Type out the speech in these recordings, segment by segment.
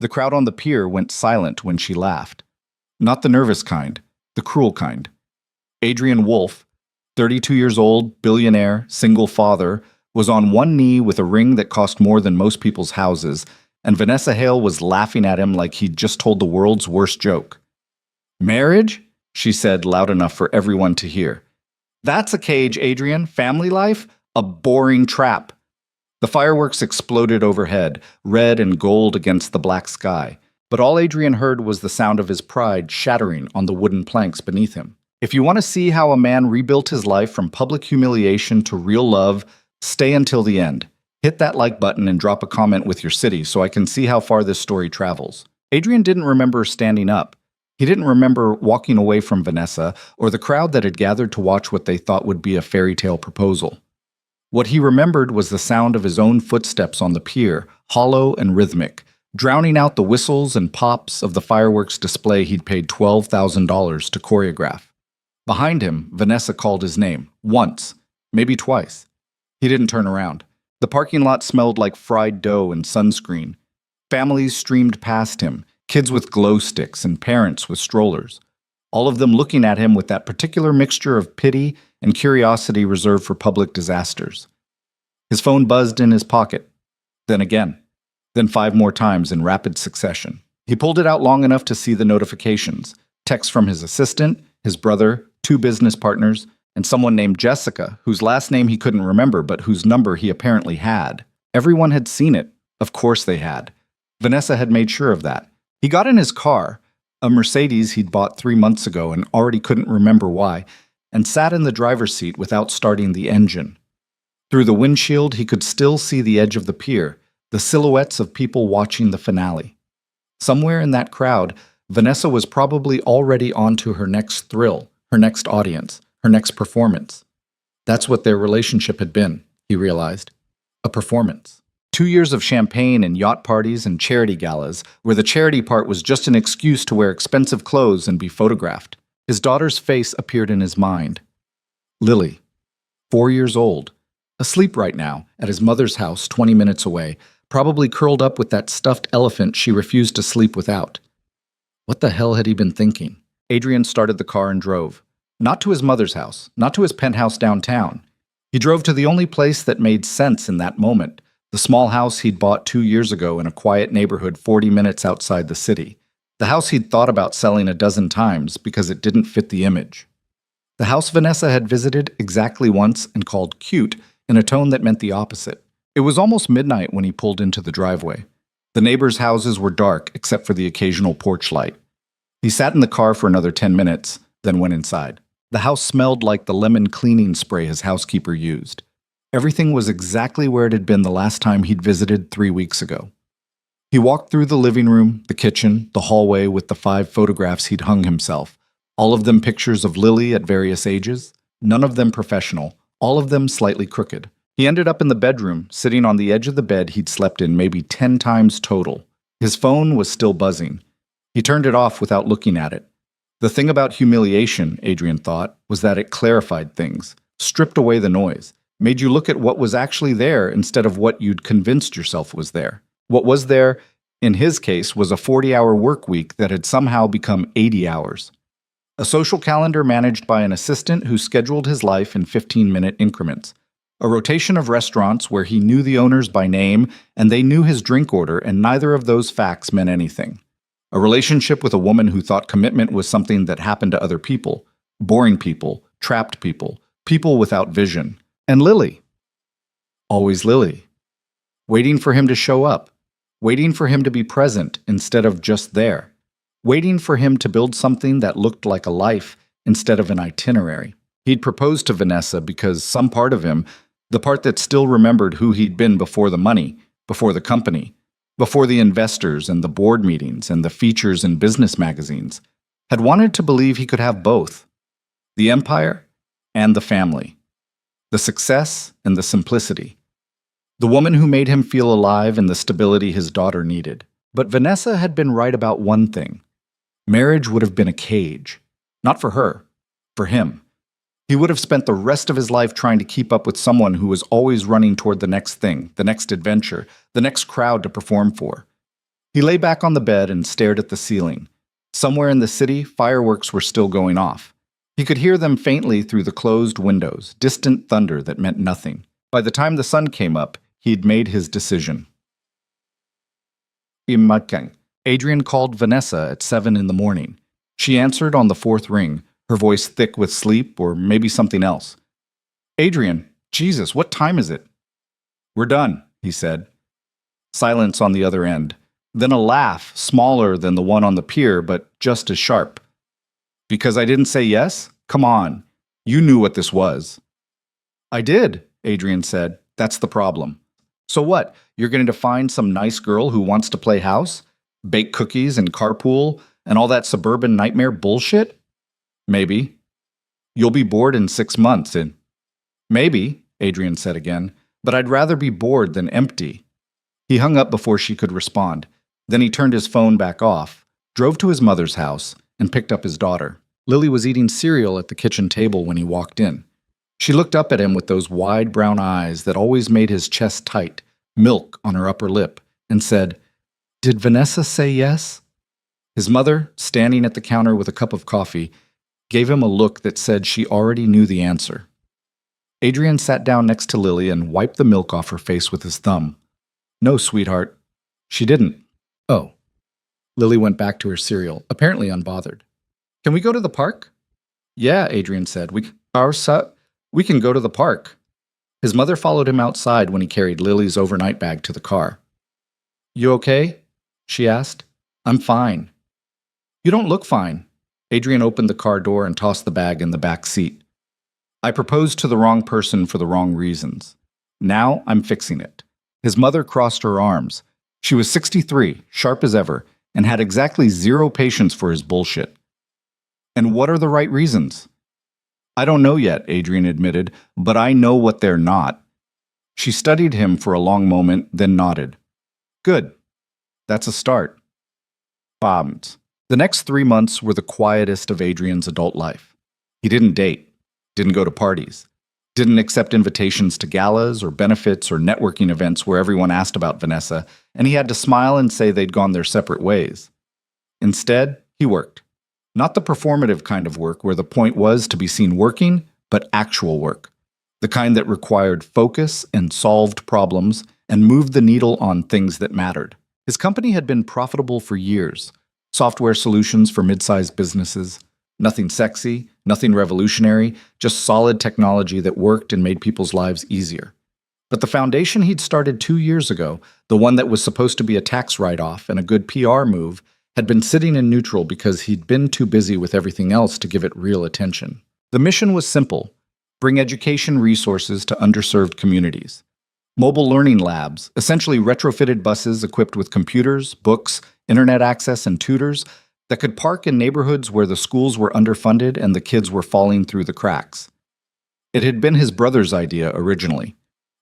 The crowd on the pier went silent when she laughed. Not the nervous kind, the cruel kind. Adrian Wolfe, 32 years old, billionaire, single father, was on one knee with a ring that cost more than most people's houses, and Vanessa Hale was laughing at him like he'd just told the world's worst joke. "Marriage?" she said loud enough for everyone to hear. "That's a cage, Adrian. Family life? A boring trap." The fireworks exploded overhead, red and gold against the black sky, but all Adrian heard was the sound of his pride shattering on the wooden planks beneath him. If you want to see how a man rebuilt his life from public humiliation to real love, stay until the end. Hit that like button and drop a comment with your city so I can see how far this story travels. Adrian didn't remember standing up. He didn't remember walking away from Vanessa or the crowd that had gathered to watch what they thought would be a fairy tale proposal. What he remembered was the sound of his own footsteps on the pier, hollow and rhythmic, drowning out the whistles and pops of the fireworks display he'd paid $12,000 to choreograph. Behind him, Vanessa called his name, once, maybe twice. He didn't turn around. The parking lot smelled like fried dough and sunscreen. Families streamed past him, kids with glow sticks and parents with strollers, all of them looking at him with that particular mixture of pity and curiosity reserved for public disasters. His phone buzzed in his pocket, then again, then 5 more times in rapid succession. He pulled it out long enough to see the notifications, texts from his assistant, his brother, 2 business partners, and someone named Jessica, whose last name he couldn't remember but whose number he apparently had. Everyone had seen it. Of course they had. Vanessa had made sure of that. He got in his car, a Mercedes he'd bought 3 months ago and already couldn't remember why, and sat in the driver's seat without starting the engine. Through the windshield, he could still see the edge of the pier, the silhouettes of people watching the finale. Somewhere in that crowd, Vanessa was probably already on to her next thrill, her next audience, her next performance. That's what their relationship had been, he realized. A performance. 2 years of champagne and yacht parties and charity galas, where the charity part was just an excuse to wear expensive clothes and be photographed. His daughter's face appeared in his mind. Lily, 4 years old, asleep right now at his mother's house 20 minutes away, probably curled up with that stuffed elephant she refused to sleep without. What the hell had he been thinking? Adrian started the car and drove. Not to his mother's house, not to his penthouse downtown. He drove to the only place that made sense in that moment, the small house he'd bought 2 years ago in a quiet neighborhood 40 minutes outside the city. The house he'd thought about selling a dozen times because it didn't fit the image. The house Vanessa had visited exactly once and called cute in a tone that meant the opposite. It was almost midnight when he pulled into the driveway. The neighbors' houses were dark except for the occasional porch light. He sat in the car for another 10 minutes, then went inside. The house smelled like the lemon cleaning spray his housekeeper used. Everything was exactly where it had been the last time he'd visited 3 weeks ago. He walked through the living room, the kitchen, the hallway with the 5 photographs he'd hung himself, all of them pictures of Lily at various ages, none of them professional, all of them slightly crooked. He ended up in the bedroom, sitting on the edge of the bed he'd slept in maybe 10 times total. His phone was still buzzing. He turned it off without looking at it. The thing about humiliation, Adrian thought, was that it clarified things, stripped away the noise, made you look at what was actually there instead of what you'd convinced yourself was there. What was there, in his case, was a 40-hour work week that had somehow become 80 hours. A social calendar managed by an assistant who scheduled his life in 15-minute increments. A rotation of restaurants where he knew the owners by name and they knew his drink order, and neither of those facts meant anything. A relationship with a woman who thought commitment was something that happened to other people, boring people, trapped people, people without vision. And Lily. Always Lily. Waiting for him to show up. Waiting for him to be present instead of just there. Waiting for him to build something that looked like a life instead of an itinerary. He'd proposed to Vanessa because some part of him, the part that still remembered who he'd been before the money, before the company, before the investors and the board meetings and the features in business magazines, had wanted to believe he could have both. The empire and the family. The success and the simplicity. The woman who made him feel alive and the stability his daughter needed. But Vanessa had been right about one thing. Marriage would have been a cage. Not for her, for him. He would have spent the rest of his life trying to keep up with someone who was always running toward the next thing, the next adventure, the next crowd to perform for. He lay back on the bed and stared at the ceiling. Somewhere in the city, fireworks were still going off. He could hear them faintly through the closed windows, distant thunder that meant nothing. By the time the sun came up, he'd made his decision. Adrian called Vanessa at 7 in the morning. She answered on the fourth ring, her voice thick with sleep or maybe something else. Adrian, Jesus, what time is it? We're done, he said. Silence on the other end. Then a laugh, smaller than the one on the pier, but just as sharp. Because I didn't say yes? Come on. You knew what this was. I did, Adrian said. That's the problem. So what? You're going to find some nice girl who wants to play house? Bake cookies and carpool and all that suburban nightmare bullshit? Maybe. You'll be bored in 6 months and... Maybe, Adrian said again, but I'd rather be bored than empty. He hung up before she could respond. Then he turned his phone back off, drove to his mother's house, and picked up his daughter. Lily was eating cereal at the kitchen table when he walked in. She looked up at him with those wide brown eyes that always made his chest tight, milk on her upper lip, and said, Did Vanessa say yes? His mother, standing at the counter with a cup of coffee, gave him a look that said she already knew the answer. Adrian sat down next to Lily and wiped the milk off her face with his thumb. No, sweetheart. She didn't. Oh. Lily went back to her cereal, apparently unbothered. Can we go to the park? Yeah, Adrian said. We can go to the park. His mother followed him outside when he carried Lily's overnight bag to the car. You okay? She asked. I'm fine. You don't look fine. Adrian opened the car door and tossed the bag in the back seat. I proposed to the wrong person for the wrong reasons. Now I'm fixing it. His mother crossed her arms. She was 63, sharp as ever, and had exactly 0 patience for his bullshit. And what are the right reasons? I don't know yet, Adrian admitted, but I know what they're not. She studied him for a long moment, then nodded. Good. That's a start. Bombs. The next 3 months were the quietest of Adrian's adult life. He didn't date. Didn't go to parties, didn't accept invitations to galas or benefits or networking events where everyone asked about Vanessa, and he had to smile and say they'd gone their separate ways. Instead, he worked. Not the performative kind of work where the point was to be seen working, but actual work. The kind that required focus and solved problems and moved the needle on things that mattered. His company had been profitable for years. Software solutions for mid-sized businesses. Nothing sexy, nothing revolutionary, just solid technology that worked and made people's lives easier. But the foundation he'd started 2 years ago, the one that was supposed to be a tax write-off and a good PR move, had been sitting in neutral because he'd been too busy with everything else to give it real attention. The mission was simple: bring education resources to underserved communities. Mobile learning labs, essentially retrofitted buses equipped with computers, books, internet access, and tutors, that could park in neighborhoods where the schools were underfunded and the kids were falling through the cracks. It had been his brother's idea originally.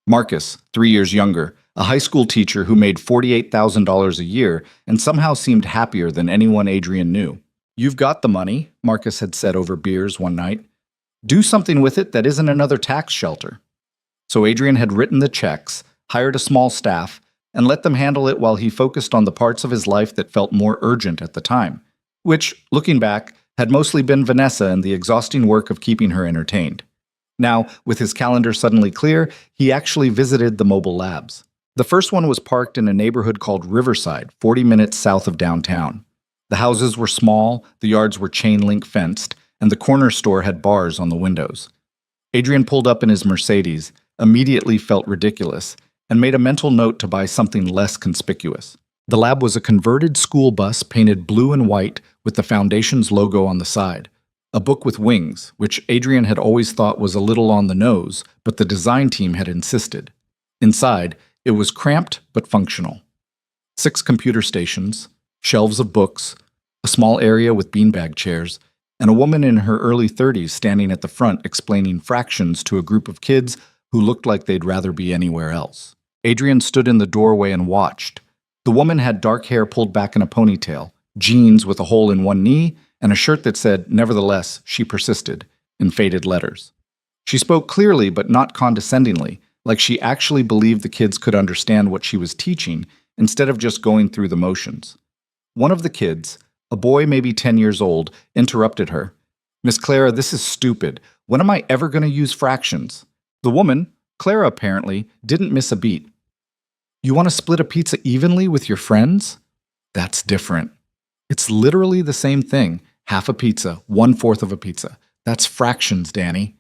Marcus, 3 years younger, a high school teacher who made $48,000 a year and somehow seemed happier than anyone Adrian knew. You've got the money, Marcus had said over beers one night. Do something with it that isn't another tax shelter. So Adrian had written the checks, hired a small staff, and let them handle it while he focused on the parts of his life that felt more urgent at the time. Which, looking back, had mostly been Vanessa and the exhausting work of keeping her entertained. Now, with his calendar suddenly clear, he actually visited the mobile labs. The first one was parked in a neighborhood called Riverside, 40 minutes south of downtown. The houses were small, the yards were chain-link fenced, and the corner store had bars on the windows. Adrian pulled up in his Mercedes, immediately felt ridiculous, and made a mental note to buy something less conspicuous. The lab was a converted school bus painted blue and white with the Foundation's logo on the side. A book with wings, which Adrian had always thought was a little on the nose, but the design team had insisted. Inside, it was cramped but functional. 6 computer stations, shelves of books, a small area with beanbag chairs, and a woman in her early 30s standing at the front explaining fractions to a group of kids who looked like they'd rather be anywhere else. Adrian stood in the doorway and watched. The woman had dark hair pulled back in a ponytail, jeans with a hole in one knee, and a shirt that said, "Nevertheless, she persisted," in faded letters. She spoke clearly but not condescendingly, like she actually believed the kids could understand what she was teaching, instead of just going through the motions. One of the kids, a boy maybe 10 years old, interrupted her. Miss Clara, this is stupid. When am I ever going to use fractions? The woman, Clara apparently, didn't miss a beat. You want to split a pizza evenly with your friends? That's different. It's literally the same thing. Half a pizza, 1/4 of a pizza. That's fractions, Danny.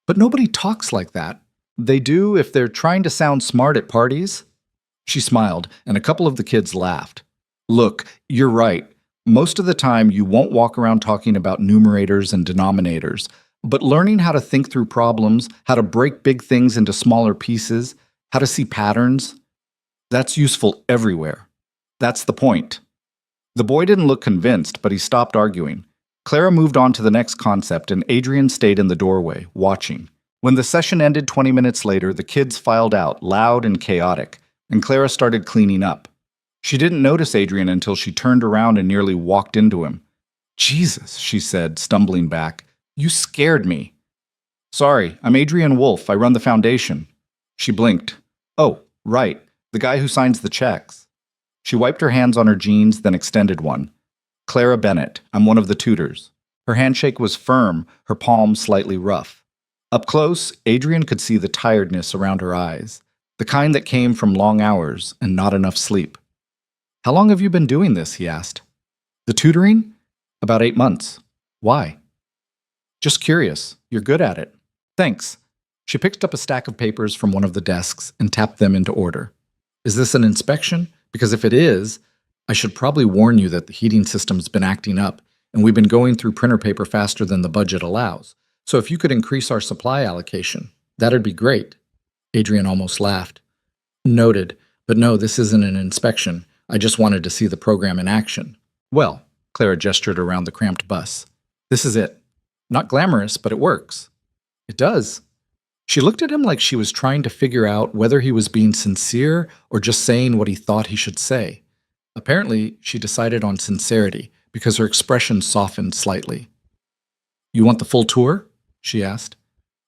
But nobody talks like that. They do if they're trying to sound smart at parties. She smiled, and a couple of the kids laughed. Look, you're right. Most of the time, you won't walk around talking about numerators and denominators, but learning how to think through problems, how to break big things into smaller pieces, how to see patterns, that's useful everywhere. That's the point. The boy didn't look convinced, but he stopped arguing. Clara moved on to the next concept, and Adrian stayed in the doorway, watching. When the session ended 20 minutes later, the kids filed out, loud and chaotic, and Clara started cleaning up. She didn't notice Adrian until she turned around and nearly walked into him. Jesus, she said, stumbling back. You scared me. Sorry, I'm Adrian Wolf. I run the foundation. She blinked. Oh, right, the guy who signs the checks. She wiped her hands on her jeans, then extended one. Clara Bennett, I'm one of the tutors. Her handshake was firm, her palm slightly rough. Up close, Adrian could see the tiredness around her eyes, the kind that came from long hours and not enough sleep. How long have you been doing this? He asked. The tutoring? About 8 months. Why? Just curious. You're good at it. Thanks. She picked up a stack of papers from one of the desks and tapped them into order. Is this an inspection? Because if it is, I should probably warn you that the heating system's been acting up, and we've been going through printer paper faster than the budget allows. So if you could increase our supply allocation, that'd be great. Adrian almost laughed. Noted, but no, this isn't an inspection. I just wanted to see the program in action. Well, Clara gestured around the cramped bus. This is it. Not glamorous, but it works. It does. She looked at him like she was trying to figure out whether he was being sincere or just saying what he thought he should say. Apparently, she decided on sincerity because her expression softened slightly. You want the full tour? She asked.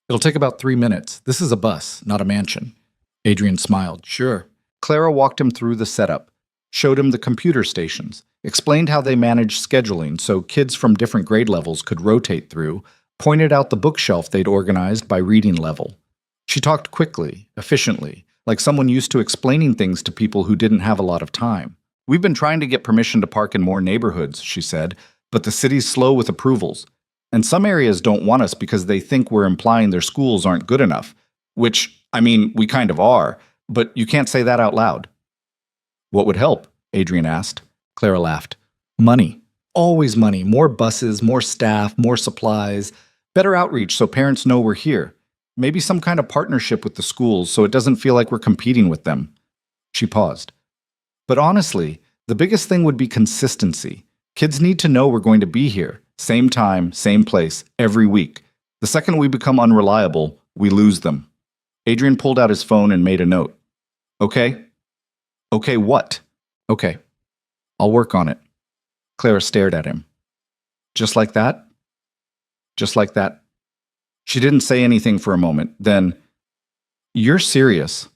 It'll take about 3 minutes. This is a bus, not a mansion. Adrian smiled. Sure. Clara walked him through the setup, showed him the computer stations, explained how they managed scheduling so kids from different grade levels could rotate through, pointed out the bookshelf they'd organized by reading level. She talked quickly, efficiently, like someone used to explaining things to people who didn't have a lot of time. We've been trying to get permission to park in more neighborhoods, she said, but the city's slow with approvals. And some areas don't want us because they think we're implying their schools aren't good enough, which, I mean, we kind of are, but you can't say that out loud. What would help? Adrian asked. Clara laughed. Money. Always money. More buses, more staff, more supplies, better outreach so parents know we're here. Maybe some kind of partnership with the schools so it doesn't feel like we're competing with them. She paused. But honestly, the biggest thing would be consistency. Kids need to know we're going to be here, same time, same place, every week. The second we become unreliable, we lose them. Adrian pulled out his phone and made a note. Okay? Okay, what? Okay. I'll work on it. Clara stared at him. Just like that? Just like that. She didn't say anything for a moment. Then, you're serious.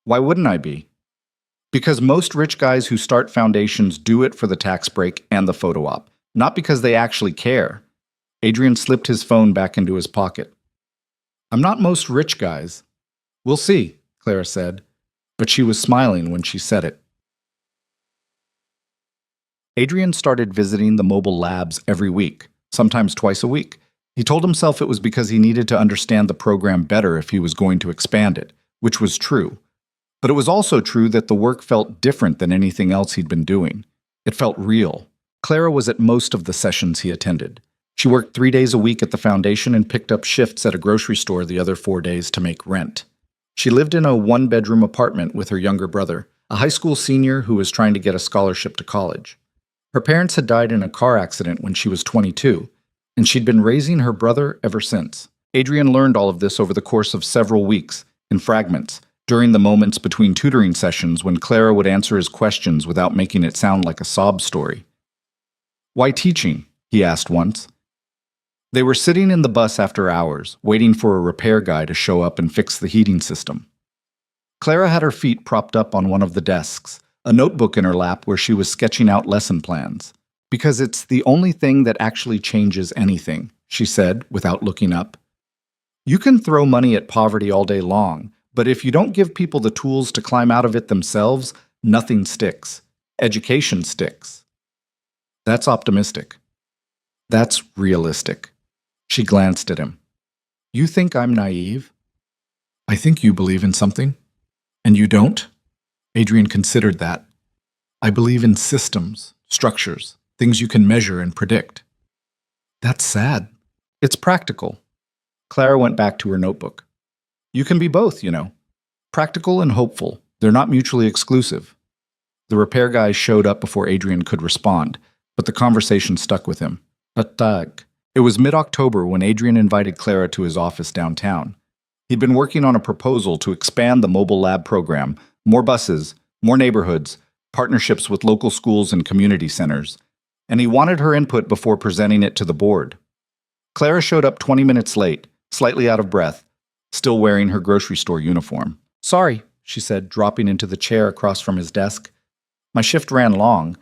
Why wouldn't I be? Because most rich guys who start foundations do it for the tax break and the photo op, not because they actually care. Adrian slipped his phone back into his pocket. I'm not most rich guys. We'll see, Clara said, but she was smiling when she said it. Adrian started visiting the mobile labs every week, sometimes twice a week. He told himself it was because he needed to understand the program better if he was going to expand it, which was true. But it was also true that the work felt different than anything else he'd been doing. It felt real. Clara was at most of the sessions he attended. She worked 3 days a week at the foundation and picked up shifts at a grocery store the other 4 days to make rent. She lived in a 1-bedroom apartment with her younger brother, a high school senior who was trying to get a scholarship to college. Her parents had died in a car accident when she was 22, and she'd been raising her brother ever since. Adrian learned all of this over the course of several weeks, in fragments, during the moments between tutoring sessions when Clara would answer his questions without making it sound like a sob story. Why teaching? He asked once. They were sitting in the bus after hours, waiting for a repair guy to show up and fix the heating system. Clara had her feet propped up on one of the desks, a notebook in her lap where she was sketching out lesson plans. Because it's the only thing that actually changes anything, she said without looking up. You can throw money at poverty all day long, but if you don't give people the tools to climb out of it themselves, nothing sticks. Education sticks. That's optimistic. That's realistic. She glanced at him. You think I'm naive? I think you believe in something. And you don't? Adrian considered that. I believe in systems, structures, things you can measure and predict. That's sad. It's practical. Clara went back to her notebook. You can be both, you know. Practical and hopeful. They're not mutually exclusive. The repair guy showed up before Adrian could respond, but the conversation stuck with him. A thug. It was mid-October when Adrian invited Clara to his office downtown. He'd been working on a proposal to expand the mobile lab program, more buses, more neighborhoods, partnerships with local schools and community centers, and he wanted her input before presenting it to the board. Clara showed up 20 minutes late, slightly out of breath, still wearing her grocery store uniform. Sorry, she said, dropping into the chair across from his desk. My shift ran long,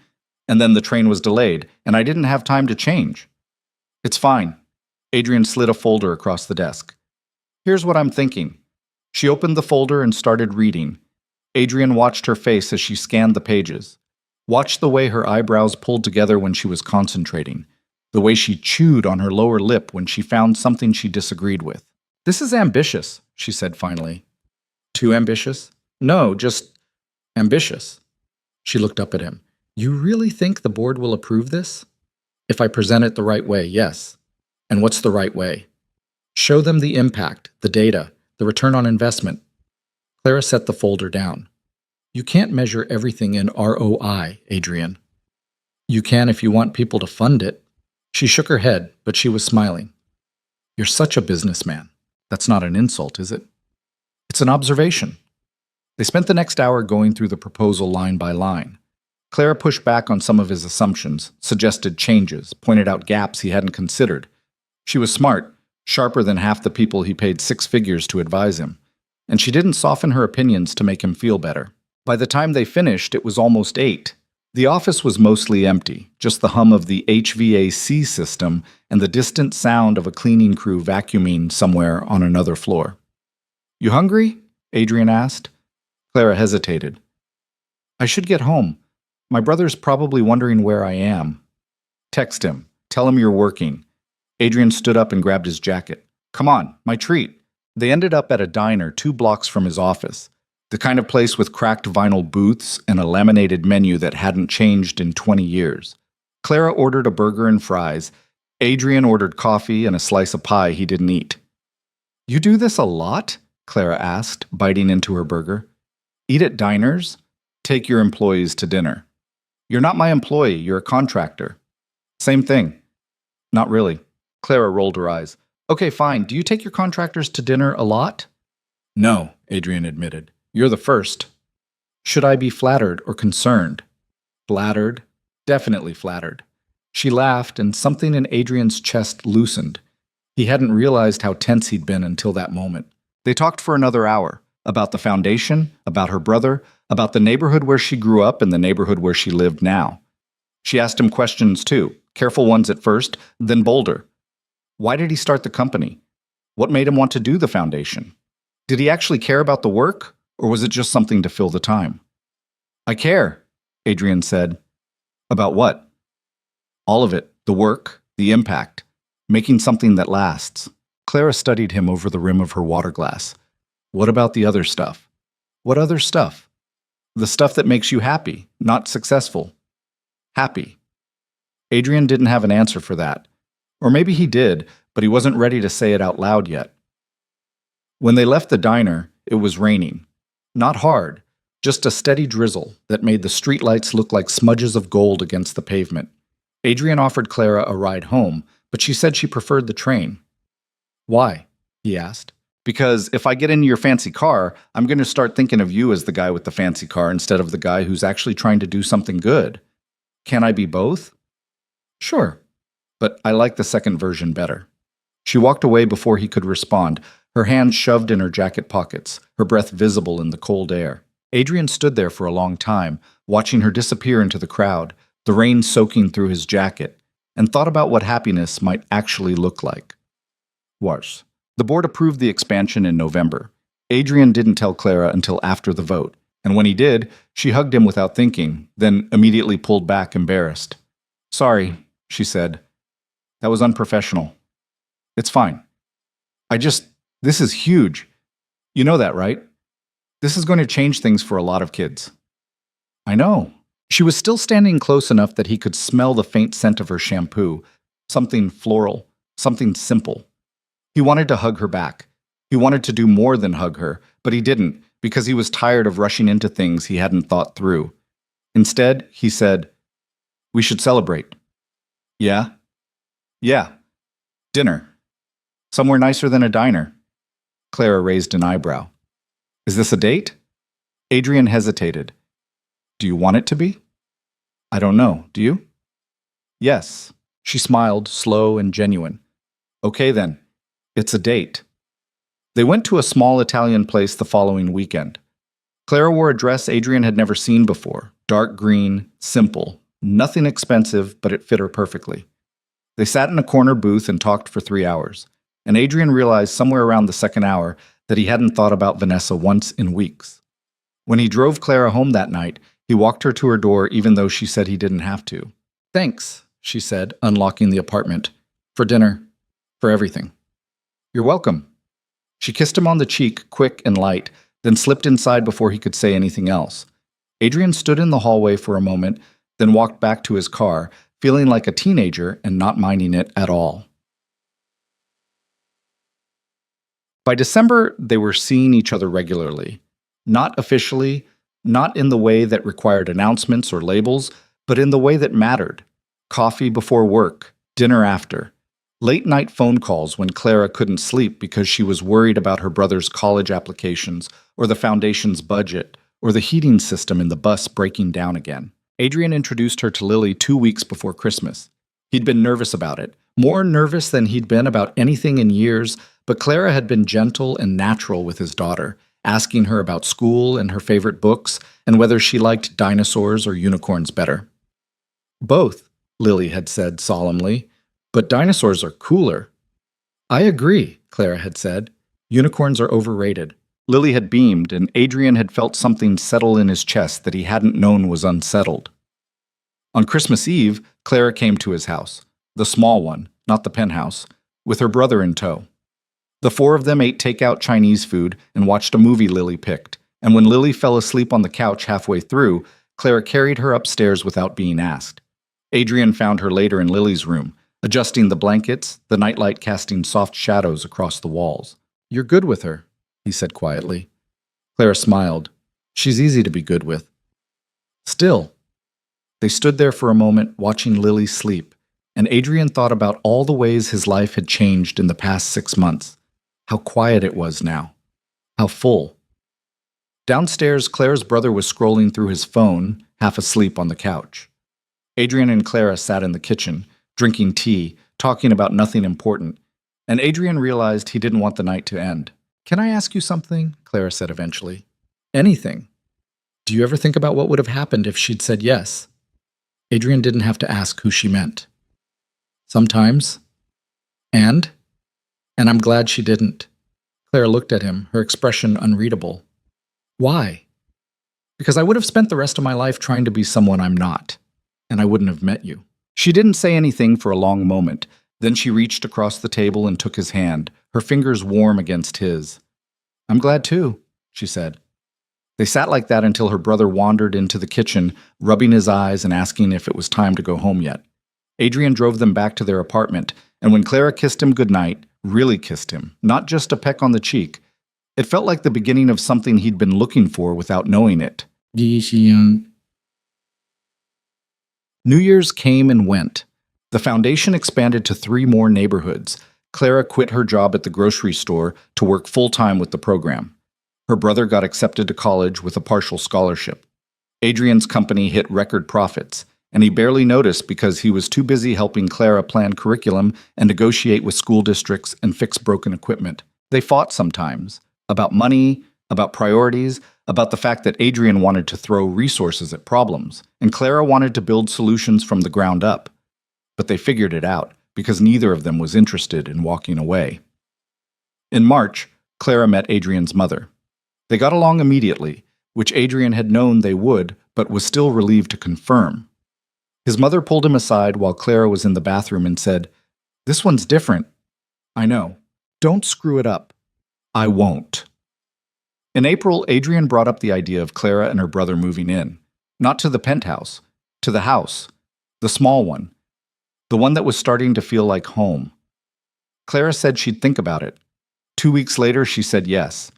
and then the train was delayed, and I didn't have time to change. It's fine. Adrian slid a folder across the desk. Here's what I'm thinking. She opened the folder and started reading. Adrian watched her face as she scanned the pages. Watched the way her eyebrows pulled together when she was concentrating. The way she chewed on her lower lip when she found something she disagreed with. This is ambitious, she said finally. Too ambitious? No, just ambitious. She looked up at him. You really think the board will approve this? If I present it the right way, yes. And what's the right way? Show them the impact, the data, the return on investment. Clara set the folder down. You can't measure everything in ROI, Adrian. You can if you want people to fund it. She shook her head, but she was smiling. You're such a businessman. That's not an insult, is it? It's an observation. They spent the next hour going through the proposal line by line. Clara pushed back on some of his assumptions, suggested changes, pointed out gaps he hadn't considered. She was smart, sharper than half the people he paid 6 figures to advise him, and she didn't soften her opinions to make him feel better. By the time they finished, it was almost 8. The office was mostly empty, just the hum of the HVAC system and the distant sound of a cleaning crew vacuuming somewhere on another floor. You hungry? Adrian asked. Clara hesitated. I should get home. My brother's probably wondering where I am. Text him. Tell him you're working. Adrian stood up and grabbed his jacket. Come on, my treat. They ended up at a diner 2 blocks from his office, the kind of place with cracked vinyl booths and a laminated menu that hadn't changed in 20 years. Clara ordered a burger and fries. Adrian ordered coffee and a slice of pie he didn't eat. You do this a lot? Clara asked, biting into her burger. Eat at diners? Take your employees to dinner. You're not my employee, you're a contractor. Same thing. Not really. Clara rolled her eyes. Okay, fine. Do you take your contractors to dinner a lot? No, Adrian admitted. You're the first. Should I be flattered or concerned? Flattered? Definitely flattered. She laughed, and something in Adrian's chest loosened. He hadn't realized how tense he'd been until that moment. They talked for another hour, about the foundation, about her brother, about the neighborhood where she grew up and the neighborhood where she lived now. She asked him questions too, careful ones at first, then bolder. Why did he start the company? What made him want to do the foundation? Did he actually care about the work, or was it just something to fill the time? I care, Adrian said. About what? All of it, the work, the impact, making something that lasts. Clara studied him over the rim of her water glass. What about the other stuff? What other stuff? The stuff that makes you happy, not successful. Happy. Adrian didn't have an answer for that. Or maybe he did, but he wasn't ready to say it out loud yet. When they left the diner, it was raining. Not hard, just a steady drizzle that made the streetlights look like smudges of gold against the pavement. Adrian offered Clara a ride home, but she said she preferred the train. Why? He asked. Because if I get into your fancy car, I'm going to start thinking of you as the guy with the fancy car instead of the guy who's actually trying to do something good. Can I be both? Sure, but I like the second version better. She walked away before he could respond. her hands shoved in her jacket pockets, her breath visible in the cold air. Adrian stood there for a long time, watching her disappear into the crowd, the rain soaking through his jacket, and thought about what happiness might actually look like. Worse. The board approved the expansion in November. Adrian didn't tell Clara until after the vote, and when he did, she hugged him without thinking, then immediately pulled back, embarrassed. "Sorry," she said. "That was unprofessional. It's fine. This is huge. You know that, right? This is going to change things for a lot of kids." "I know." She was still standing close enough that he could smell the faint scent of her shampoo, something floral, something simple. He wanted to hug her back. He wanted to do more than hug her, but he didn't because he was tired of rushing into things he hadn't thought through. Instead, he said, "We should celebrate." "Yeah?" "Yeah. Dinner. Somewhere nicer than a diner." Clara raised an eyebrow. "Is this a date?" Adrian hesitated. "Do you want it to be?" "I don't know. Do you?" "Yes." She smiled, slow and genuine. "Okay then. It's a date." They went to a small Italian place the following weekend. Clara wore a dress Adrian had never seen before, dark green, simple, nothing expensive, but it fit her perfectly. They sat in a corner booth and talked for 3 hours, and Adrian realized somewhere around the second hour that he hadn't thought about Vanessa once in weeks. When he drove Clara home that night, he walked her to her door even though she said he didn't have to. "Thanks," she said, unlocking the apartment. "For dinner. For everything." "You're welcome." She kissed him on the cheek, quick and light, then slipped inside before he could say anything else. Adrian stood in the hallway for a moment, then walked back to his car, feeling like a teenager and not minding it at all. By December, they were seeing each other regularly. Not officially, not in the way that required announcements or labels, but in the way that mattered. Coffee before work, dinner after. Late-night phone calls when Clara couldn't sleep because she was worried about her brother's college applications, or the foundation's budget, or the heating system in the bus breaking down again. Adrian introduced her to Lily 2 weeks before Christmas. He'd been nervous about it, more nervous than he'd been about anything in years, but Clara had been gentle and natural with his daughter, asking her about school and her favorite books, and whether she liked dinosaurs or unicorns better. "Both," Lily had said solemnly. "But dinosaurs are cooler." "I agree," Clara had said. "Unicorns are overrated." Lily had beamed, and Adrian had felt something settle in his chest that he hadn't known was unsettled. On Christmas Eve, Clara came to his house, the small one, not the penthouse, with her brother in tow. The four of them ate takeout Chinese food and watched a movie Lily picked, and when Lily fell asleep on the couch halfway through, Clara carried her upstairs without being asked. Adrian found her later in Lily's room, adjusting the blankets, the nightlight casting soft shadows across the walls. "You're good with her," he said quietly. Clara smiled. "She's easy to be good with." Still. They stood there for a moment, watching Lily sleep, and Adrian thought about all the ways his life had changed in the past 6 months. How quiet it was now. How full. Downstairs, Clara's brother was scrolling through his phone, half asleep on the couch. Adrian and Clara sat in the kitchen, drinking tea, talking about nothing important, and Adrian realized he didn't want the night to end. "Can I ask you something?" Clara said eventually. "Anything. Do you ever think about what would have happened if she'd said yes?" Adrian didn't have to ask who she meant. "Sometimes. And I'm glad she didn't." Clara looked at him, her expression unreadable. "Why?" "Because I would have spent the rest of my life trying to be someone I'm not, and I wouldn't have met you." She didn't say anything for a long moment. Then she reached across the table and took his hand, her fingers warm against his. "I'm glad too," she said. They sat like that until her brother wandered into the kitchen, rubbing his eyes and asking if it was time to go home yet. Adrian drove them back to their apartment, and when Clara kissed him goodnight, really kissed him, not just a peck on the cheek, it felt like the beginning of something he'd been looking for without knowing it. New Year's came and went. The foundation expanded to 3 more neighborhoods. Clara quit her job at the grocery store to work full-time with the program. Her brother got accepted to college with a partial scholarship. Adrian's company hit record profits, and he barely noticed because he was too busy helping Clara plan curriculum and negotiate with school districts and fix broken equipment. They fought sometimes about money, about priorities, about the fact that Adrian wanted to throw resources at problems, and Clara wanted to build solutions from the ground up. But they figured it out because neither of them was interested in walking away. In March, Clara met Adrian's mother. They got along immediately, which Adrian had known they would, but was still relieved to confirm. His mother pulled him aside while Clara was in the bathroom and said, "This one's different." "I know. Don't screw it up." "I won't." In April, Adrian brought up the idea of Clara and her brother moving in. Not to the penthouse, to the house. The small one. The one that was starting to feel like home. Clara said she'd think about it. 2 weeks later, she said yes.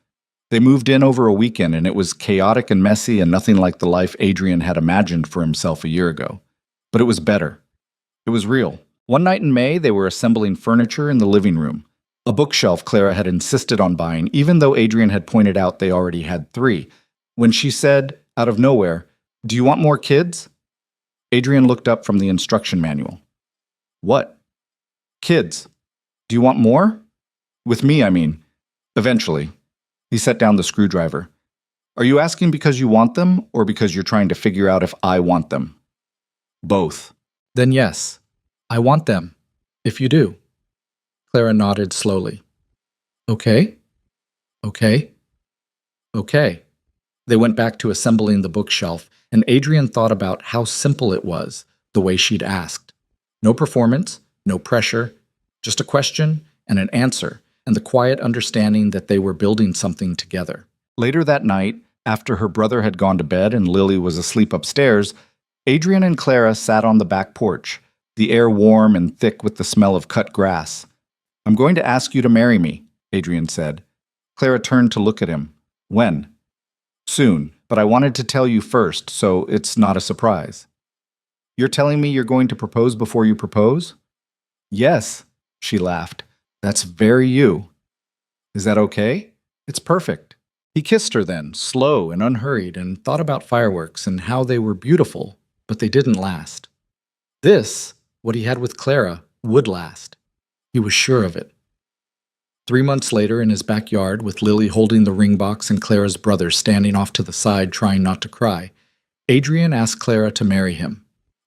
They moved in over a weekend, and it was chaotic and messy and nothing like the life Adrian had imagined for himself a year ago. But it was better. It was real. One night in May, they were assembling furniture in the living room. A bookshelf Clara had insisted on buying, even though Adrian had pointed out they already had 3. When she said, out of nowhere, "Do you want more kids?" Adrian looked up from the instruction manual. "What?" "Kids. Do you want more?" "With me, I mean." "Eventually." He set down the screwdriver. "Are you asking because you want them, or because you're trying to figure out if I want them?" "Both." "Then yes, I want them, if you do." Clara nodded slowly. "Okay. Okay. Okay." They went back to assembling the bookshelf, and Adrian thought about how simple it was, the way she'd asked. No performance, no pressure, just a question and an answer, and the quiet understanding that they were building something together. Later that night, after her brother had gone to bed and Lily was asleep upstairs, Adrian and Clara sat on the back porch, the air warm and thick with the smell of cut grass. "I'm going to ask you to marry me," Adrian said. Clara turned to look at him. "When?" "Soon, but I wanted to tell you first, so it's not a surprise." "You're telling me you're going to propose before you propose?" "Yes," she laughed. "That's very you." "Is that okay?" "It's perfect." He kissed her then, slow and unhurried, and thought about fireworks and how they were beautiful, but they didn't last. This, what he had with Clara, would last. He was sure of it. 3 months later, in his backyard, with Lily holding the ring box and Clara's brother standing off to the side trying not to cry, Adrian asked Clara to marry him.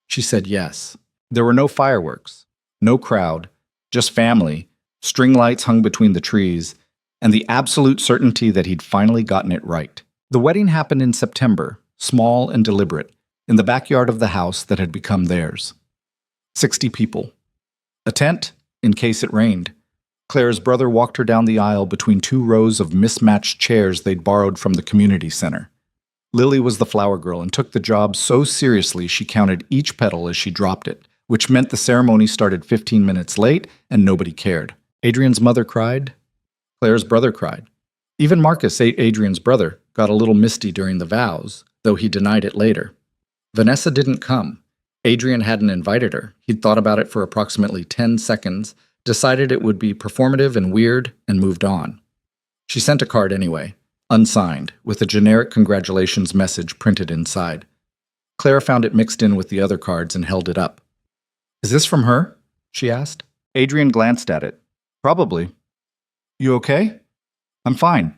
She said yes. There were no fireworks, no crowd, just family, string lights hung between the trees, and the absolute certainty that he'd finally gotten it right. The wedding happened in September, small and deliberate, in the backyard of the house that had become theirs. 60 people. A tent, in case it rained. Clara's brother walked her down the aisle between 2 rows of mismatched chairs they'd borrowed from the community center. Lily was the flower girl and took the job so seriously she counted each petal as she dropped it, which meant the ceremony started 15 minutes late and nobody cared. Adrian's mother cried. Clara's brother cried. Even Marcus, Adrian's brother, got a little misty during the vows, though he denied it later. Vanessa didn't come. Adrian hadn't invited her. He'd thought about it for approximately 10 seconds, decided it would be performative and weird, and moved on. She sent a card anyway, unsigned, with a generic congratulations message printed inside. Clara found it mixed in with the other cards and held it up. "Is this from her?" she asked. Adrian glanced at it. "Probably." "You okay?" "I'm fine."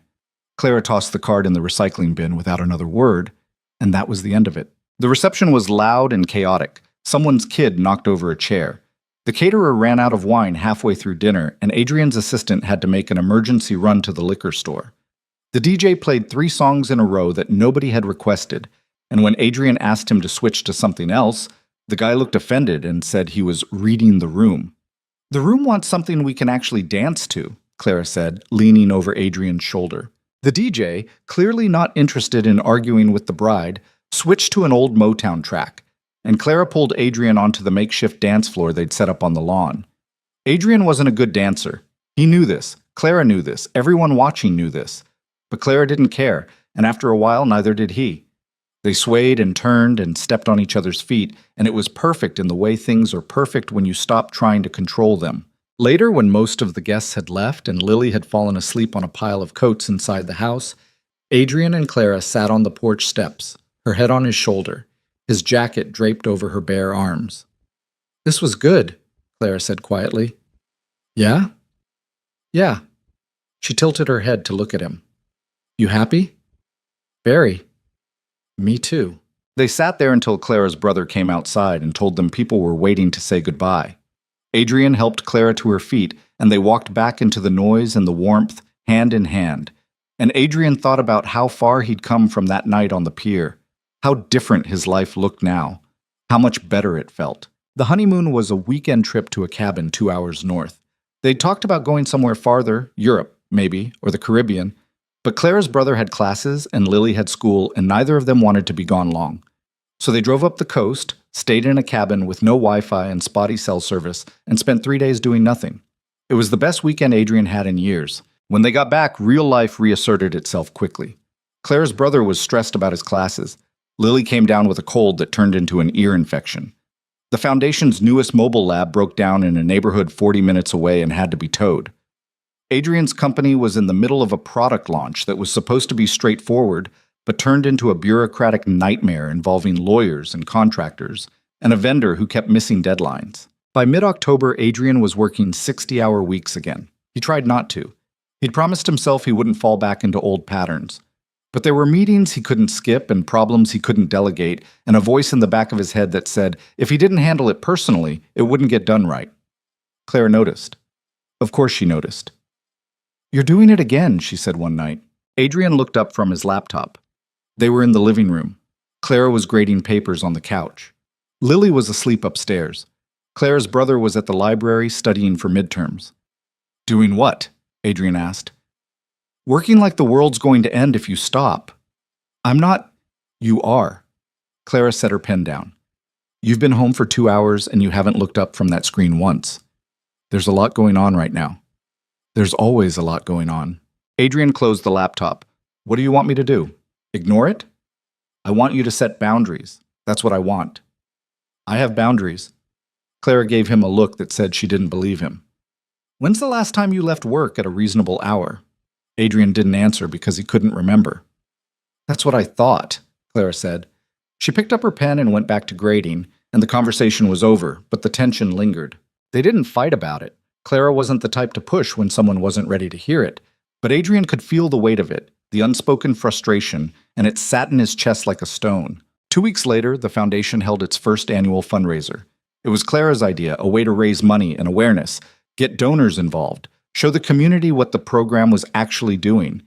Clara tossed the card in the recycling bin without another word, and that was the end of it. The reception was loud and chaotic. Someone's kid knocked over a chair. The caterer ran out of wine halfway through dinner, and Adrian's assistant had to make an emergency run to the liquor store. The DJ played 3 songs in a row that nobody had requested, and when Adrian asked him to switch to something else, the guy looked offended and said he was reading the room. "The room wants something we can actually dance to," Clara said, leaning over Adrian's shoulder. The DJ, clearly not interested in arguing with the bride, switched to an old Motown track, and Clara pulled Adrian onto the makeshift dance floor they'd set up on the lawn. Adrian wasn't a good dancer. He knew this. Clara knew this. Everyone watching knew this. But Clara didn't care, and after a while, neither did he. They swayed and turned and stepped on each other's feet, and it was perfect in the way things are perfect when you stop trying to control them. Later, when most of the guests had left and Lily had fallen asleep on a pile of coats inside the house, Adrian and Clara sat on the porch steps, her head on his shoulder, his jacket draped over her bare arms. "This was good," Clara said quietly. "Yeah?" "Yeah." She tilted her head to look at him. You happy? Very. Me too. They sat there until Clara's brother came outside and told them people were waiting to say goodbye. Adrian helped Clara to her feet, and they walked back into the noise and the warmth, hand in hand. And Adrian thought about how far he'd come from that night on the pier, how different his life looked now, how much better it felt. The honeymoon was a weekend trip to a cabin 2 hours north. They'd talked about going somewhere farther, Europe, maybe, or the Caribbean, but Clara's brother had classes and Lily had school, and neither of them wanted to be gone long. So they drove up the coast, stayed in a cabin with no Wi-Fi and spotty cell service, and spent 3 days doing nothing. It was the best weekend Adrian had in years. When they got back, real life reasserted itself quickly. Clara's brother was stressed about his classes. Lily came down with a cold that turned into an ear infection. The Foundation's newest mobile lab broke down in a neighborhood 40 minutes away and had to be towed. Adrian's company was in the middle of a product launch that was supposed to be straightforward, but turned into a bureaucratic nightmare involving lawyers and contractors, and a vendor who kept missing deadlines. By mid-October, Adrian was working 60-hour weeks again. He tried not to. He'd promised himself he wouldn't fall back into old patterns. But there were meetings he couldn't skip and problems he couldn't delegate, and a voice in the back of his head that said if he didn't handle it personally, it wouldn't get done right. Claire noticed. Of course she noticed. You're doing it again, she said one night. Adrian looked up from his laptop. They were in the living room. Clara was grading papers on the couch. Lily was asleep upstairs. Clara's brother was at the library studying for midterms. Doing what? Adrian asked. Working like the world's going to end if you stop. I'm not. You are. Clara set her pen down. You've been home for 2 hours and you haven't looked up from that screen once. There's a lot going on right now. There's always a lot going on. Adrian closed the laptop. What do you want me to do? Ignore it? I want you to set boundaries. That's what I want. I have boundaries. Clara gave him a look that said she didn't believe him. When's the last time you left work at a reasonable hour? Adrian didn't answer because he couldn't remember. That's what I thought, Clara said. She picked up her pen and went back to grading, and the conversation was over, but the tension lingered. They didn't fight about it. Clara wasn't the type to push when someone wasn't ready to hear it, but Adrian could feel the weight of it, the unspoken frustration, and it sat in his chest like a stone. 2 weeks later, the foundation held its first annual fundraiser. It was Clara's idea, a way to raise money and awareness, get donors involved, show the community what the program was actually doing.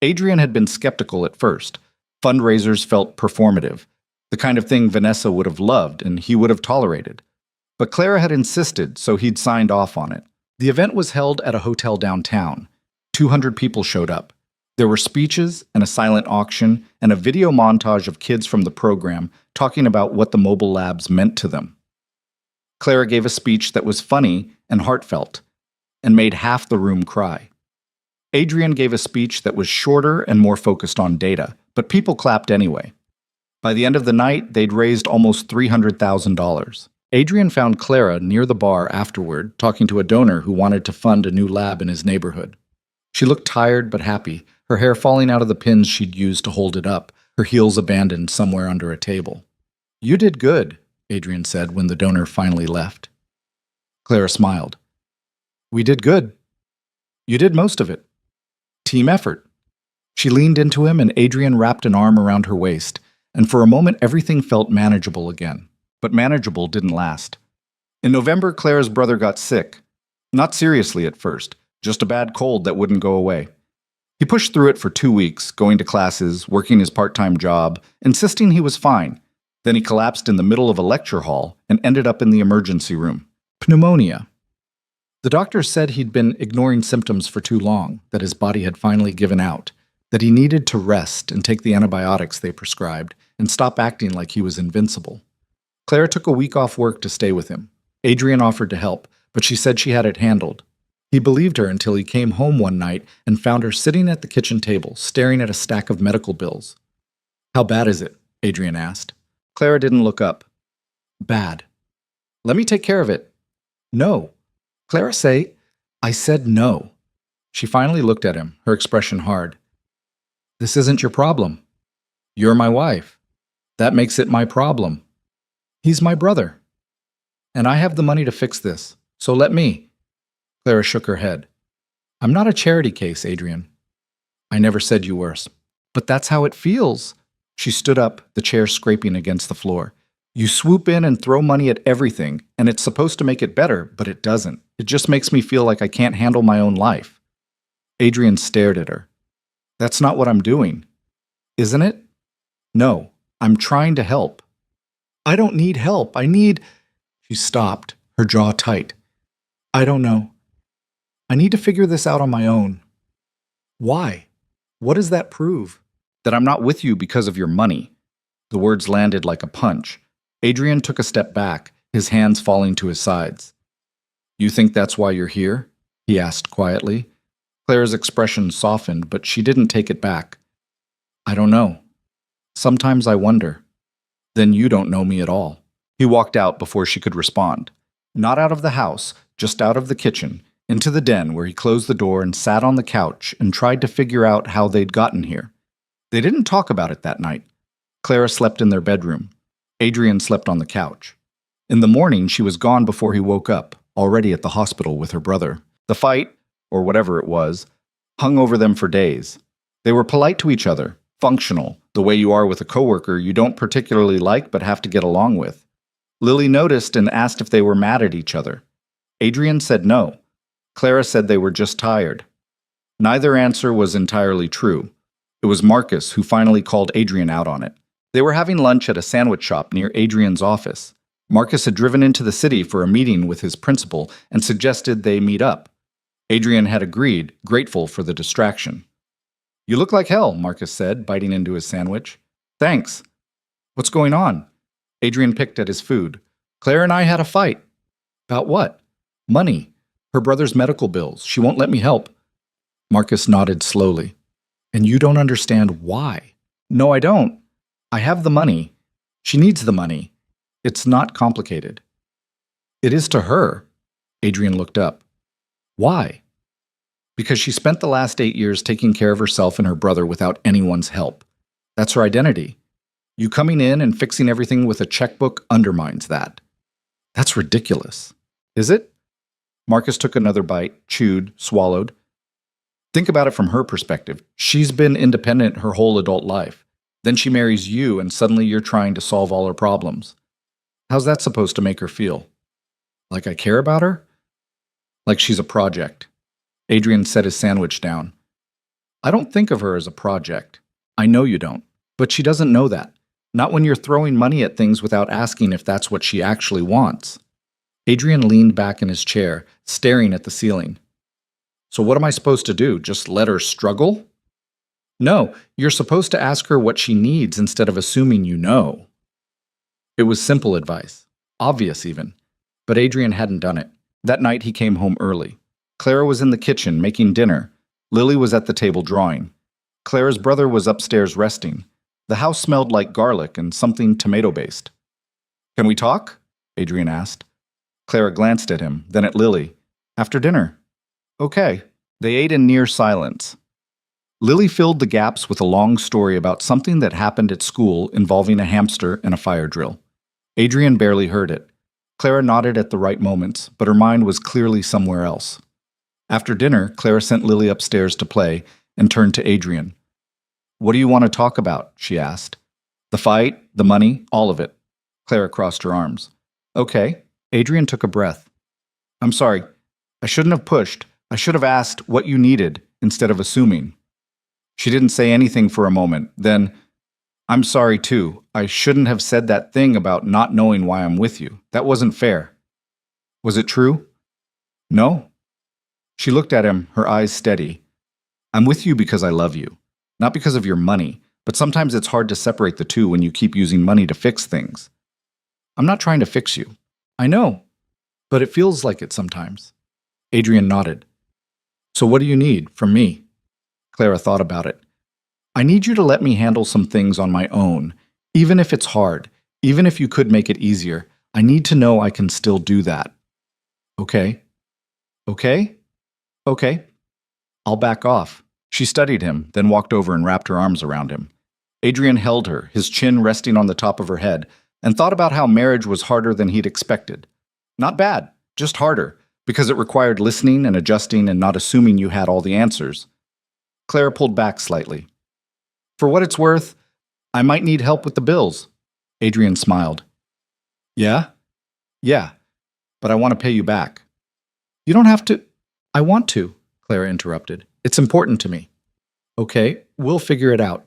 Adrian had been skeptical at first. Fundraisers felt performative, the kind of thing Vanessa would have loved and he would have tolerated. But Clara had insisted, so he'd signed off on it. The event was held at a hotel downtown. 200 people showed up. There were speeches and a silent auction and a video montage of kids from the program talking about what the mobile labs meant to them. Clara gave a speech that was funny and heartfelt, and made half the room cry. Adrian gave a speech that was shorter and more focused on data, but people clapped anyway. By the end of the night, they'd raised almost $300,000. Adrian found Clara near the bar afterward, talking to a donor who wanted to fund a new lab in his neighborhood. She looked tired but happy, her hair falling out of the pins she'd used to hold it up, her heels abandoned somewhere under a table. You did good, Adrian said when the donor finally left. Clara smiled. We did good. You did most of it. Team effort. She leaned into him and Adrian wrapped an arm around her waist, and for a moment everything felt manageable again. But manageable didn't last. In November, Clara's brother got sick. Not seriously at first, just a bad cold that wouldn't go away. He pushed through it for 2 weeks, going to classes, working his part-time job, insisting he was fine. Then he collapsed in the middle of a lecture hall and ended up in the emergency room. Pneumonia. The doctor said he'd been ignoring symptoms for too long, that his body had finally given out, that he needed to rest and take the antibiotics they prescribed and stop acting like he was invincible. Clara took a week off work to stay with him. Adrian offered to help, but she said she had it handled. He believed her until he came home one night and found her sitting at the kitchen table, staring at a stack of medical bills. How bad is it? Adrian asked. Clara didn't look up. Bad. Let me take care of it. No. Clara say, I said no. She finally looked at him, her expression hard. This isn't your problem. You're my wife. That makes it my problem. He's my brother. And I have the money to fix this, so let me. Clara shook her head. I'm not a charity case, Adrian. I never said you were. But that's how it feels. She stood up, the chair scraping against the floor. You swoop in and throw money at everything, and it's supposed to make it better, but it doesn't. It just makes me feel like I can't handle my own life. Adrian stared at her. That's not what I'm doing. Isn't it? No, I'm trying to help. I don't need help. She stopped, her jaw tight. I don't know. I need to figure this out on my own. Why? What does that prove? That I'm not with you because of your money. The words landed like a punch. Adrian took a step back, his hands falling to his sides. You think that's why you're here? He asked quietly. Claire's expression softened, but she didn't take it back. I don't know. Sometimes I wonder. Then you don't know me at all. He walked out before she could respond. Not out of the house, just out of the kitchen, into the den where he closed the door and sat on the couch and tried to figure out how they'd gotten here. They didn't talk about it that night. Clara slept in their bedroom. Adrian slept on the couch. In the morning, she was gone before he woke up, already at the hospital with her brother. The fight, or whatever it was, hung over them for days. They were polite to each other, functional, the way you are with a coworker you don't particularly like but have to get along with. Lily noticed and asked if they were mad at each other. Adrian said no. Clara said they were just tired. Neither answer was entirely true. It was Marcus who finally called Adrian out on it. They were having lunch at a sandwich shop near Adrian's office. Marcus had driven into the city for a meeting with his principal and suggested they meet up. Adrian had agreed, grateful for the distraction. You look like hell, Marcus said, biting into his sandwich. Thanks. What's going on? Adrian picked at his food. Claire and I had a fight. About what? Money. Her brother's medical bills. She won't let me help. Marcus nodded slowly. And you don't understand why. No, I don't. I have the money. She needs the money. It's not complicated. It is to her. Adrian looked up. Why? Because she spent the last 8 years taking care of herself and her brother without anyone's help. That's her identity. You coming in and fixing everything with a checkbook undermines that. That's ridiculous. Is it? Marcus took another bite, chewed, swallowed. Think about it from her perspective. She's been independent her whole adult life. Then she marries you and suddenly you're trying to solve all her problems. How's that supposed to make her feel? Like I care about her? Like she's a project. Adrian set his sandwich down. I don't think of her as a project. I know you don't. But she doesn't know that. Not when you're throwing money at things without asking if that's what she actually wants. Adrian leaned back in his chair, staring at the ceiling. So what am I supposed to do? Just let her struggle? No, you're supposed to ask her what she needs instead of assuming you know. It was simple advice, obvious even, but Adrian hadn't done it. That night he came home early. Clara was in the kitchen making dinner. Lily was at the table drawing. Clara's brother was upstairs resting. The house smelled like garlic and something tomato-based. Can we talk? Adrian asked. Clara glanced at him, then at Lily. After dinner. Okay. They ate in near silence. Lily filled the gaps with a long story about something that happened at school involving a hamster and a fire drill. Adrian barely heard it. Clara nodded at the right moments, but her mind was clearly somewhere else. After dinner, Clara sent Lily upstairs to play and turned to Adrian. What do you want to talk about? She asked. The fight, the money, all of it. Clara crossed her arms. Okay. Adrian took a breath. I'm sorry. I shouldn't have pushed. I should have asked what you needed instead of assuming. She didn't say anything for a moment. Then, I'm sorry too. I shouldn't have said that thing about not knowing why I'm with you. That wasn't fair. Was it true? No. She looked at him, her eyes steady. I'm with you because I love you. Not because of your money, but sometimes it's hard to separate the two when you keep using money to fix things. I'm not trying to fix you. I know, but it feels like it sometimes. Adrian nodded. So what do you need from me? Clara thought about it. I need you to let me handle some things on my own, even if it's hard, even if you could make it easier. I need to know I can still do that. Okay. Okay? Okay. I'll back off. She studied him, then walked over and wrapped her arms around him. Adrian held her, his chin resting on the top of her head, and thought about how marriage was harder than he'd expected. Not bad, just harder, because it required listening and adjusting and not assuming you had all the answers. Clara pulled back slightly. For what it's worth, I might need help with the bills. Adrian smiled. Yeah? Yeah, but I want to pay you back. You don't have to. I want to, Clara interrupted. It's important to me. Okay, we'll figure it out.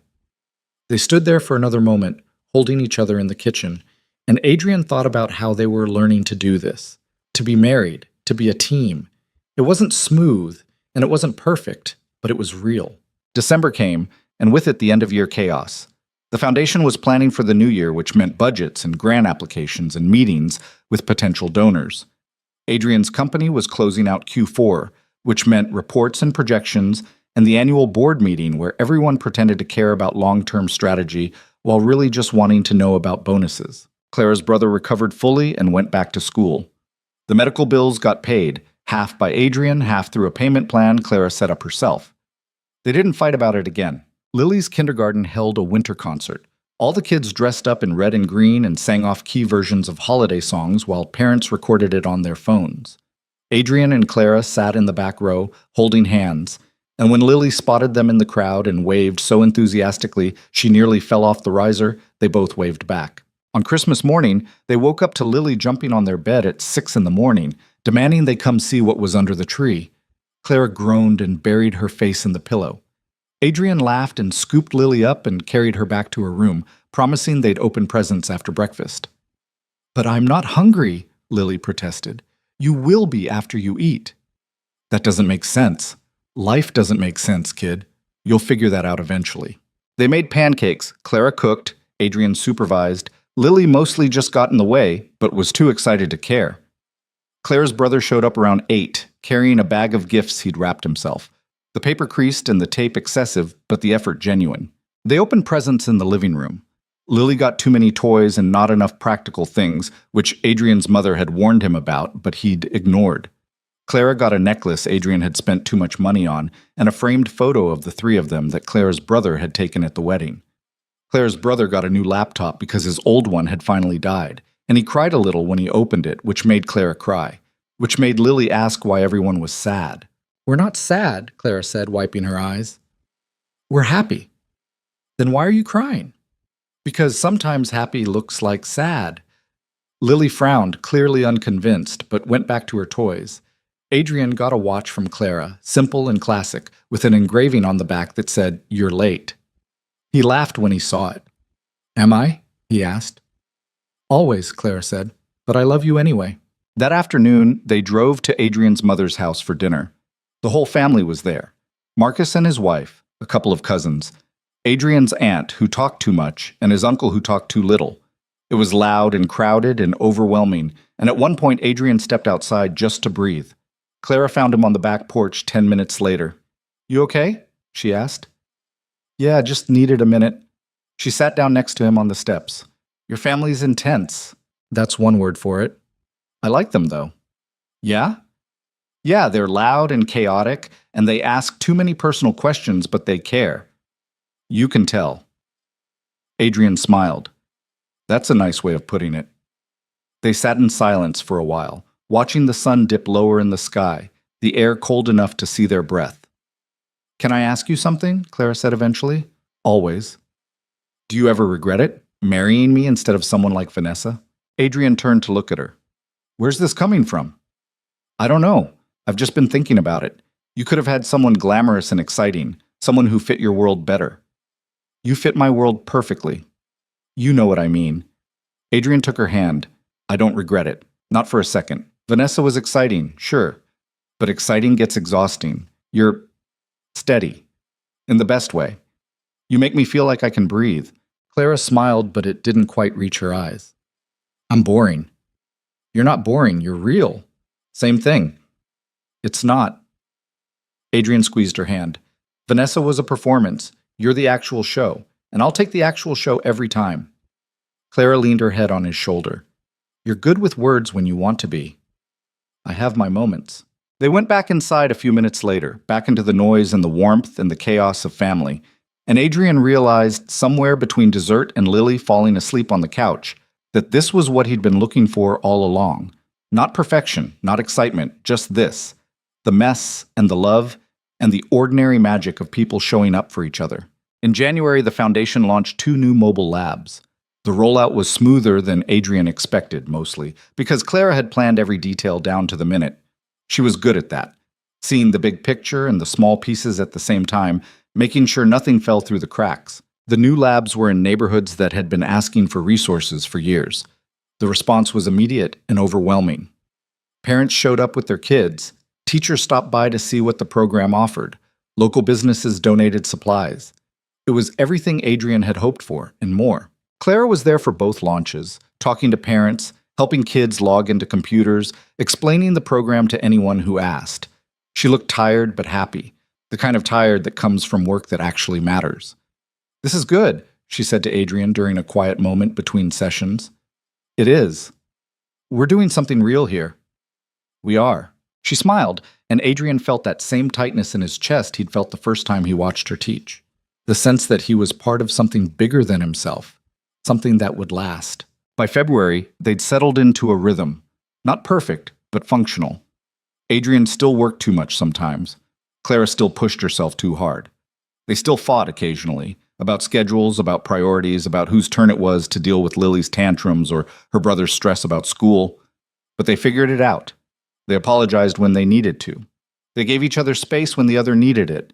They stood there for another moment, holding each other in the kitchen, and Adrian thought about how they were learning to do this, to be married, to be a team. It wasn't smooth, and it wasn't perfect, but it was real. December came, and with it the end-of-year chaos. The foundation was planning for the new year, which meant budgets and grant applications and meetings with potential donors. Adrian's company was closing out Q4, which meant reports and projections, and the annual board meeting where everyone pretended to care about long-term strategy while really just wanting to know about bonuses. Clara's brother recovered fully and went back to school. The medical bills got paid, half by Adrian, half through a payment plan Clara set up herself. They didn't fight about it again. Lily's kindergarten held a winter concert. All the kids dressed up in red and green and sang off key versions of holiday songs while parents recorded it on their phones. Adrian and Clara sat in the back row, holding hands, and when Lily spotted them in the crowd and waved so enthusiastically she nearly fell off the riser, they both waved back. On Christmas morning, they woke up to Lily jumping on their bed at 6 a.m, demanding they come see what was under the tree. Clara groaned and buried her face in the pillow. Adrian laughed and scooped Lily up and carried her back to her room, promising they'd open presents after breakfast. But I'm not hungry, Lily protested. You will be after you eat. That doesn't make sense. Life doesn't make sense, kid. You'll figure that out eventually. They made pancakes. Clara cooked, Adrian supervised. Lily mostly just got in the way, but was too excited to care. Clara's brother showed up around 8, carrying a bag of gifts he'd wrapped himself. The paper creased and the tape excessive, but the effort genuine. They opened presents in the living room. Lily got too many toys and not enough practical things, which Adrian's mother had warned him about, but he'd ignored. Clara got a necklace Adrian had spent too much money on, and a framed photo of the three of them that Clara's brother had taken at the wedding. Clara's brother got a new laptop because his old one had finally died, and he cried a little when he opened it, which made Clara cry, which made Lily ask why everyone was sad. We're not sad, Clara said, wiping her eyes. We're happy. Then why are you crying? Because sometimes happy looks like sad. Lily frowned, clearly unconvinced, but went back to her toys. Adrian got a watch from Clara, simple and classic, with an engraving on the back that said, "You're late." He laughed when he saw it. Am I? He asked. Always, Clara said, but I love you anyway. That afternoon, they drove to Adrian's mother's house for dinner. The whole family was there. Marcus and his wife, a couple of cousins, Adrian's aunt, who talked too much, and his uncle, who talked too little. It was loud and crowded and overwhelming, and at one point Adrian stepped outside just to breathe. Clara found him on the back porch 10 minutes later. You okay? She asked. Yeah, just needed a minute. She sat down next to him on the steps. Your family's intense. That's one word for it. I like them, though. Yeah? Yeah, they're loud and chaotic, and they ask too many personal questions, but they care. You can tell. Adrian smiled. That's a nice way of putting it. They sat in silence for a while, watching the sun dip lower in the sky, the air cold enough to see their breath. Can I ask you something? Clara said eventually. Always. Do you ever regret it? Marrying me instead of someone like Vanessa? Adrian turned to look at her. Where's this coming from? I don't know. I've just been thinking about it. You could have had someone glamorous and exciting, someone who fit your world better. You fit my world perfectly. You know what I mean. Adrian took her hand. I don't regret it. Not for a second. Vanessa was exciting, sure. But exciting gets exhausting. You're steady. In the best way. You make me feel like I can breathe. Clara smiled, but it didn't quite reach her eyes. I'm boring. You're not boring. You're real. Same thing. It's not. Adrian squeezed her hand. Vanessa was a performance. You're the actual show. And I'll take the actual show every time. Clara leaned her head on his shoulder. You're good with words when you want to be. I have my moments. They went back inside a few minutes later, back into the noise and the warmth and the chaos of family, and Adrian realized, somewhere between dessert and Lily falling asleep on the couch, that this was what he'd been looking for all along, Not perfection, not excitement, just this: the mess and the love and the ordinary magic of people showing up for each other. In January, the foundation launched 2 new mobile labs. The rollout was smoother than Adrian expected, mostly, because Clara had planned every detail down to the minute. She was good at that, seeing the big picture and the small pieces at the same time, making sure nothing fell through the cracks. The new labs were in neighborhoods that had been asking for resources for years. The response was immediate and overwhelming. Parents showed up with their kids, teachers stopped by to see what the program offered, local businesses donated supplies. It was everything Adrian had hoped for, and more. Clara was there for both launches, talking to parents, helping kids log into computers, explaining the program to anyone who asked. She looked tired but happy, the kind of tired that comes from work that actually matters. "This is good," she said to Adrian during a quiet moment between sessions. "It is. We're doing something real here." "We are." She smiled, and Adrian felt that same tightness in his chest he'd felt the first time he watched her teach. The sense that he was part of something bigger than himself. Something that would last. By February, they'd settled into a rhythm. Not perfect, but functional. Adrian still worked too much sometimes. Clara still pushed herself too hard. They still fought occasionally, about schedules, about priorities, about whose turn it was to deal with Lily's tantrums or her brother's stress about school. But they figured it out. They apologized when they needed to. They gave each other space when the other needed it.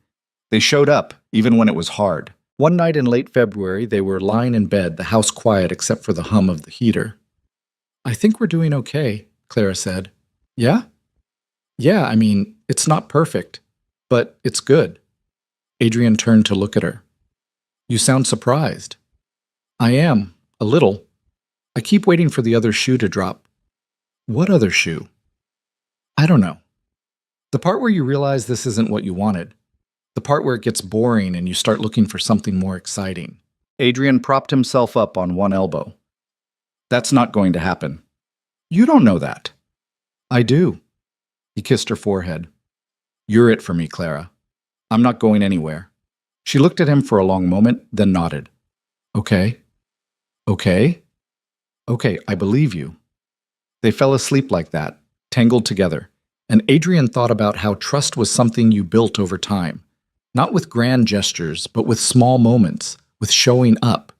They showed up, even when it was hard. One night in late February, they were lying in bed, the house quiet except for the hum of the heater. "I think we're doing okay," Clara said. "Yeah?" "Yeah, I mean, it's not perfect, but it's good." Adrian turned to look at her. "You sound surprised." "I am, a little. I keep waiting for the other shoe to drop." "What other shoe?" "I don't know. The part where you realize this isn't what you wanted. The part where it gets boring and you start looking for something more exciting." Adrian propped himself up on one elbow. "That's not going to happen." "You don't know that." "I do." He kissed her forehead. "You're it for me, Clara. I'm not going anywhere." She looked at him for a long moment, then nodded. "Okay. Okay? Okay, I believe you." They fell asleep like that, tangled together, and Adrian thought about how trust was something you built over time. Not with grand gestures, but with small moments, with showing up,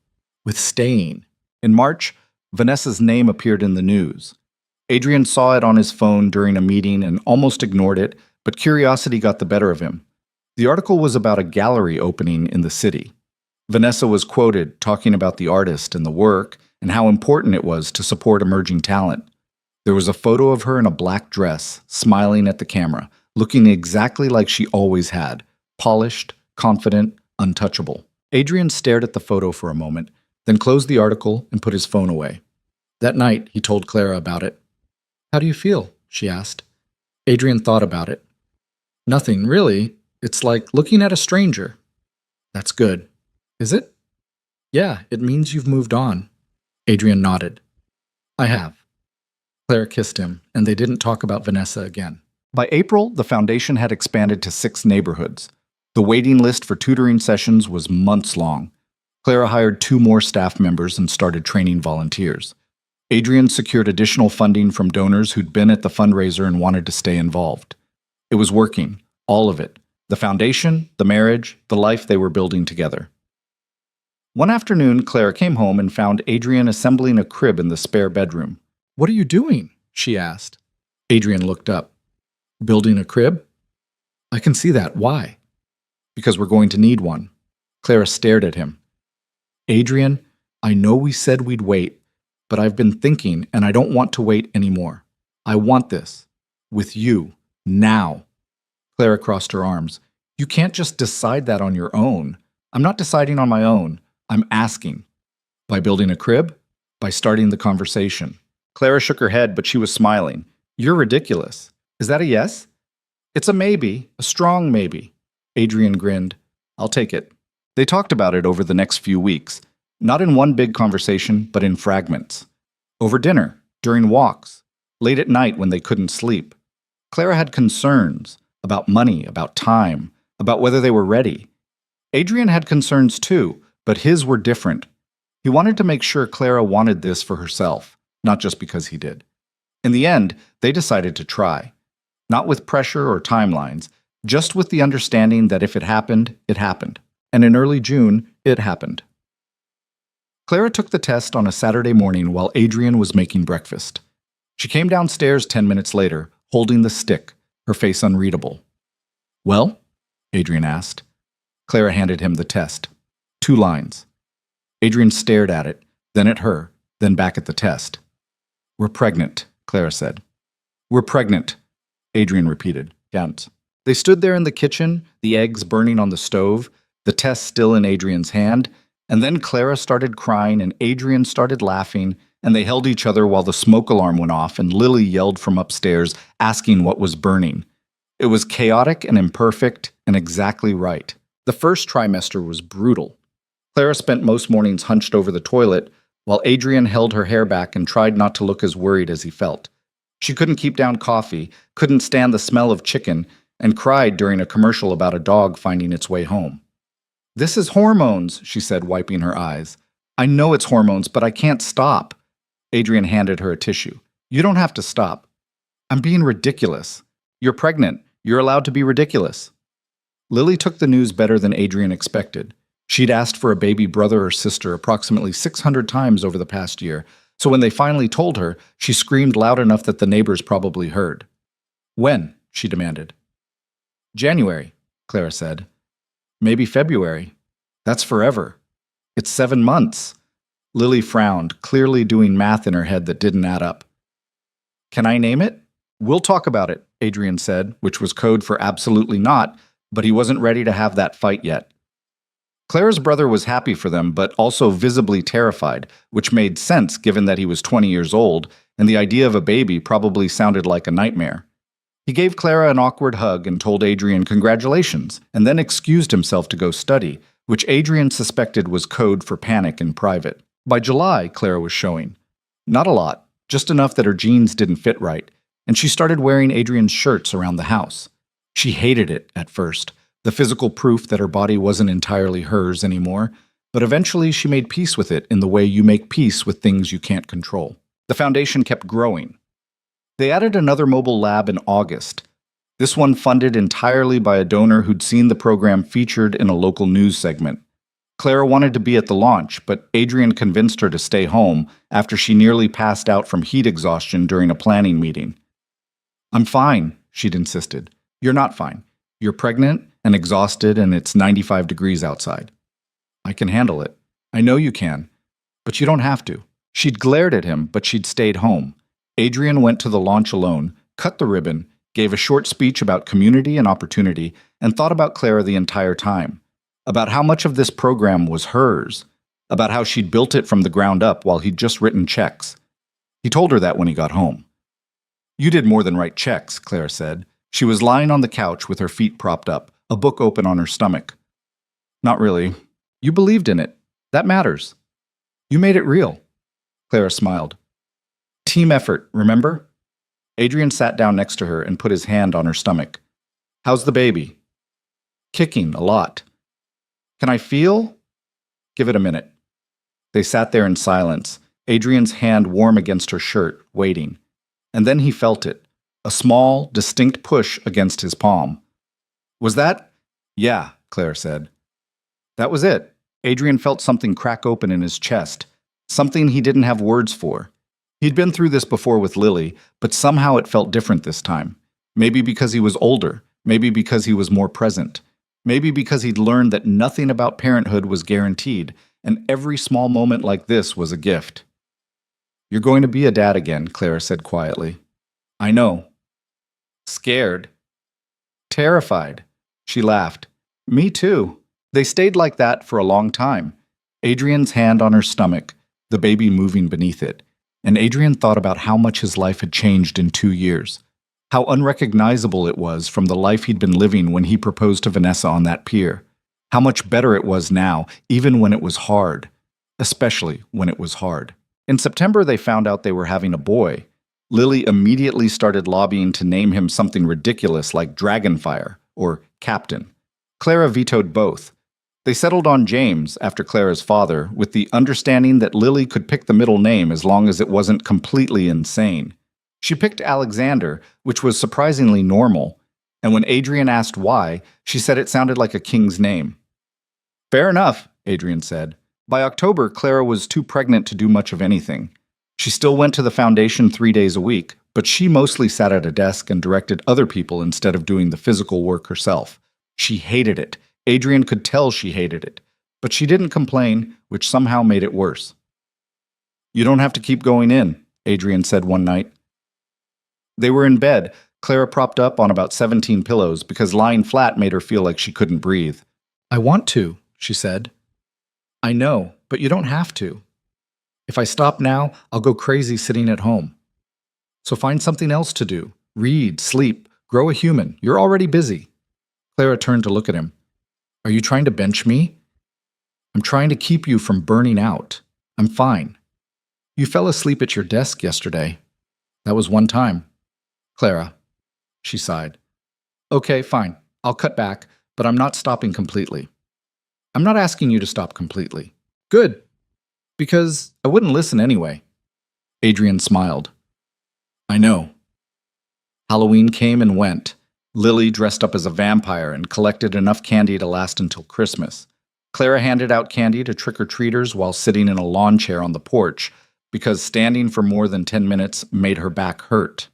with staying. In March, Vanessa's name appeared in the news. Adrian saw it on his phone during a meeting and almost ignored it, but curiosity got the better of him. The article was about a gallery opening in the city. Vanessa was quoted talking about the artist and the work and how important it was to support emerging talent. There was a photo of her in a black dress, smiling at the camera, looking exactly like she always had. Polished, confident, untouchable. Adrian stared at the photo for a moment, then closed the article and put his phone away. That night, he told Clara about it. "How do you feel?" she asked. Adrian thought about it. "Nothing, really. It's like looking at a stranger." "That's good." "Is it?" "Yeah, it means you've moved on." Adrian nodded. "I have." Clara kissed him, and they didn't talk about Vanessa again. By April, the foundation had expanded to 6 neighborhoods. The waiting list for tutoring sessions was months long. Clara hired 2 more staff members and started training volunteers. Adrian secured additional funding from donors who'd been at the fundraiser and wanted to stay involved. It was working, all of it. The foundation, the marriage, the life they were building together. One afternoon, Clara came home and found Adrian assembling a crib in the spare bedroom. "What are you doing?" she asked. Adrian looked up. "Building a crib?" "I can see that. Why?" "Because we're going to need one." Clara stared at him. "Adrian, I know we said we'd wait, but I've been thinking and I don't want to wait anymore. I want this. With you. Now." Clara crossed her arms. "You can't just decide that on your own." "I'm not deciding on my own. I'm asking." "By building a crib?" "By starting the conversation." Clara shook her head, but she was smiling. "You're ridiculous." "Is that a yes?" "It's a maybe, a strong maybe." Adrian grinned. "I'll take it." They talked about it over the next few weeks, not in one big conversation, but in fragments. Over dinner, during walks, late at night when they couldn't sleep. Clara had concerns about money, about time, about whether they were ready. Adrian had concerns too, but his were different. He wanted to make sure Clara wanted this for herself, not just because he did. In the end, they decided to try. Not with pressure or timelines, just with the understanding that if it happened, it happened. And in early June, it happened. Clara took the test on a Saturday morning while Adrian was making breakfast. She came downstairs 10 minutes later, holding the stick, her face unreadable. "Well?" Adrian asked. Clara handed him the test. 2 lines. Adrian stared at it, then at her, then back at the test. "We're pregnant," Clara said. "We're pregnant," Adrian repeated. Count. They stood there in the kitchen, the eggs burning on the stove, the test still in Adrian's hand, and then Clara started crying and Adrian started laughing, and they held each other while the smoke alarm went off and Lily yelled from upstairs, asking what was burning. It was chaotic and imperfect and exactly right. The first trimester was brutal. Clara spent most mornings hunched over the toilet, while Adrian held her hair back and tried not to look as worried as he felt. She couldn't keep down coffee, couldn't stand the smell of chicken, and cried during a commercial about a dog finding its way home. "This is hormones," she said, wiping her eyes. "I know it's hormones, but I can't stop." Adrian handed her a tissue. "You don't have to stop." "I'm being ridiculous." "You're pregnant. You're allowed to be ridiculous." Lily took the news better than Adrian expected. She'd asked for a baby brother or sister approximately 600 times over the past year, so when they finally told her, she screamed loud enough that the neighbors probably heard. "When?" she demanded. "January," Clara said. "Maybe February. That's forever. It's 7 months." Lily frowned, clearly doing math in her head that didn't add up. "Can I name it?" "We'll talk about it," Adrian said, which was code for absolutely not, but he wasn't ready to have that fight yet. Clara's brother was happy for them, but also visibly terrified, which made sense given that he was 20 years old, and the idea of a baby probably sounded like a nightmare. He gave Clara an awkward hug and told Adrian congratulations, and then excused himself to go study, which Adrian suspected was code for panic in private. By July, Clara was showing. Not a lot, just enough that her jeans didn't fit right, and she started wearing Adrian's shirts around the house. She hated it at first, the physical proof that her body wasn't entirely hers anymore, but eventually she made peace with it in the way you make peace with things you can't control. The foundation kept growing. They added another mobile lab in August, this one funded entirely by a donor who'd seen the program featured in a local news segment. Clara wanted to be at the launch, but Adrian convinced her to stay home after she nearly passed out from heat exhaustion during a planning meeting. "I'm fine," she'd insisted. "You're not fine. You're pregnant and exhausted and it's 95 degrees outside." "I can handle it." "I know you can, but you don't have to." She'd glared at him, but she'd stayed home. Adrian went to the launch alone, cut the ribbon, gave a short speech about community and opportunity, and thought about Clara the entire time. About how much of this program was hers, about how she'd built it from the ground up while he'd just written checks. He told her that when he got home. "You did more than write checks," Clara said. She was lying on the couch with her feet propped up, a book open on her stomach. "Not really. You believed in it. That matters. You made it real." Clara smiled. "Team effort, remember?" Adrian sat down next to her and put his hand on her stomach. "How's the baby?" "Kicking a lot." "Can I feel?" "Give it a minute." They sat there in silence, Adrian's hand warm against her shirt, waiting. And then he felt it, a small, distinct push against his palm. "Was that?" "Yeah," Clara said. That was it. Adrian felt something crack open in his chest, something he didn't have words for. He'd been through this before with Lily, but somehow it felt different this time. Maybe because he was older, maybe because he was more present. Maybe because he'd learned that nothing about parenthood was guaranteed, and every small moment like this was a gift. "You're going to be a dad again," Clara said quietly. "I know." "Scared?" "Terrified." She laughed. "Me too." They stayed like that for a long time. Adrian's hand on her stomach, the baby moving beneath it. And Adrian thought about how much his life had changed in 2 years. How unrecognizable it was from the life he'd been living when he proposed to Vanessa on that pier. How much better it was now, even when it was hard. Especially when it was hard. In September, they found out they were having a boy. Lily immediately started lobbying to name him something ridiculous like Dragonfire or Captain. Clara vetoed both. They settled on James after Clara's father, with the understanding that Lily could pick the middle name as long as it wasn't completely insane. She picked Alexander, which was surprisingly normal, and when Adrian asked why, she said it sounded like a king's name. Fair enough, Adrian said. By October, Clara was too pregnant to do much of anything. She still went to the foundation 3 days a week, but she mostly sat at a desk and directed other people instead of doing the physical work herself. She hated it. Adrian could tell she hated it. But she didn't complain, which somehow made it worse. You don't have to keep going in, Adrian said one night. They were in bed, Clara propped up on about 17 pillows because lying flat made her feel like she couldn't breathe. I want to, she said. I know, but you don't have to. If I stop now, I'll go crazy sitting at home. So find something else to do. Read, sleep, grow a human. You're already busy. Clara turned to look at him. Are you trying to bench me? I'm trying to keep you from burning out. I'm fine. You fell asleep at your desk yesterday. That was one time. Clara, she sighed. Okay, fine. I'll cut back, but I'm not stopping completely. I'm not asking you to stop completely. Good. Because I wouldn't listen anyway. Adrian smiled. I know. Halloween came and went. Lily dressed up as a vampire and collected enough candy to last until Christmas. Clara handed out candy to trick-or-treaters while sitting in a lawn chair on the porch because standing for more than 10 minutes made her back hurt.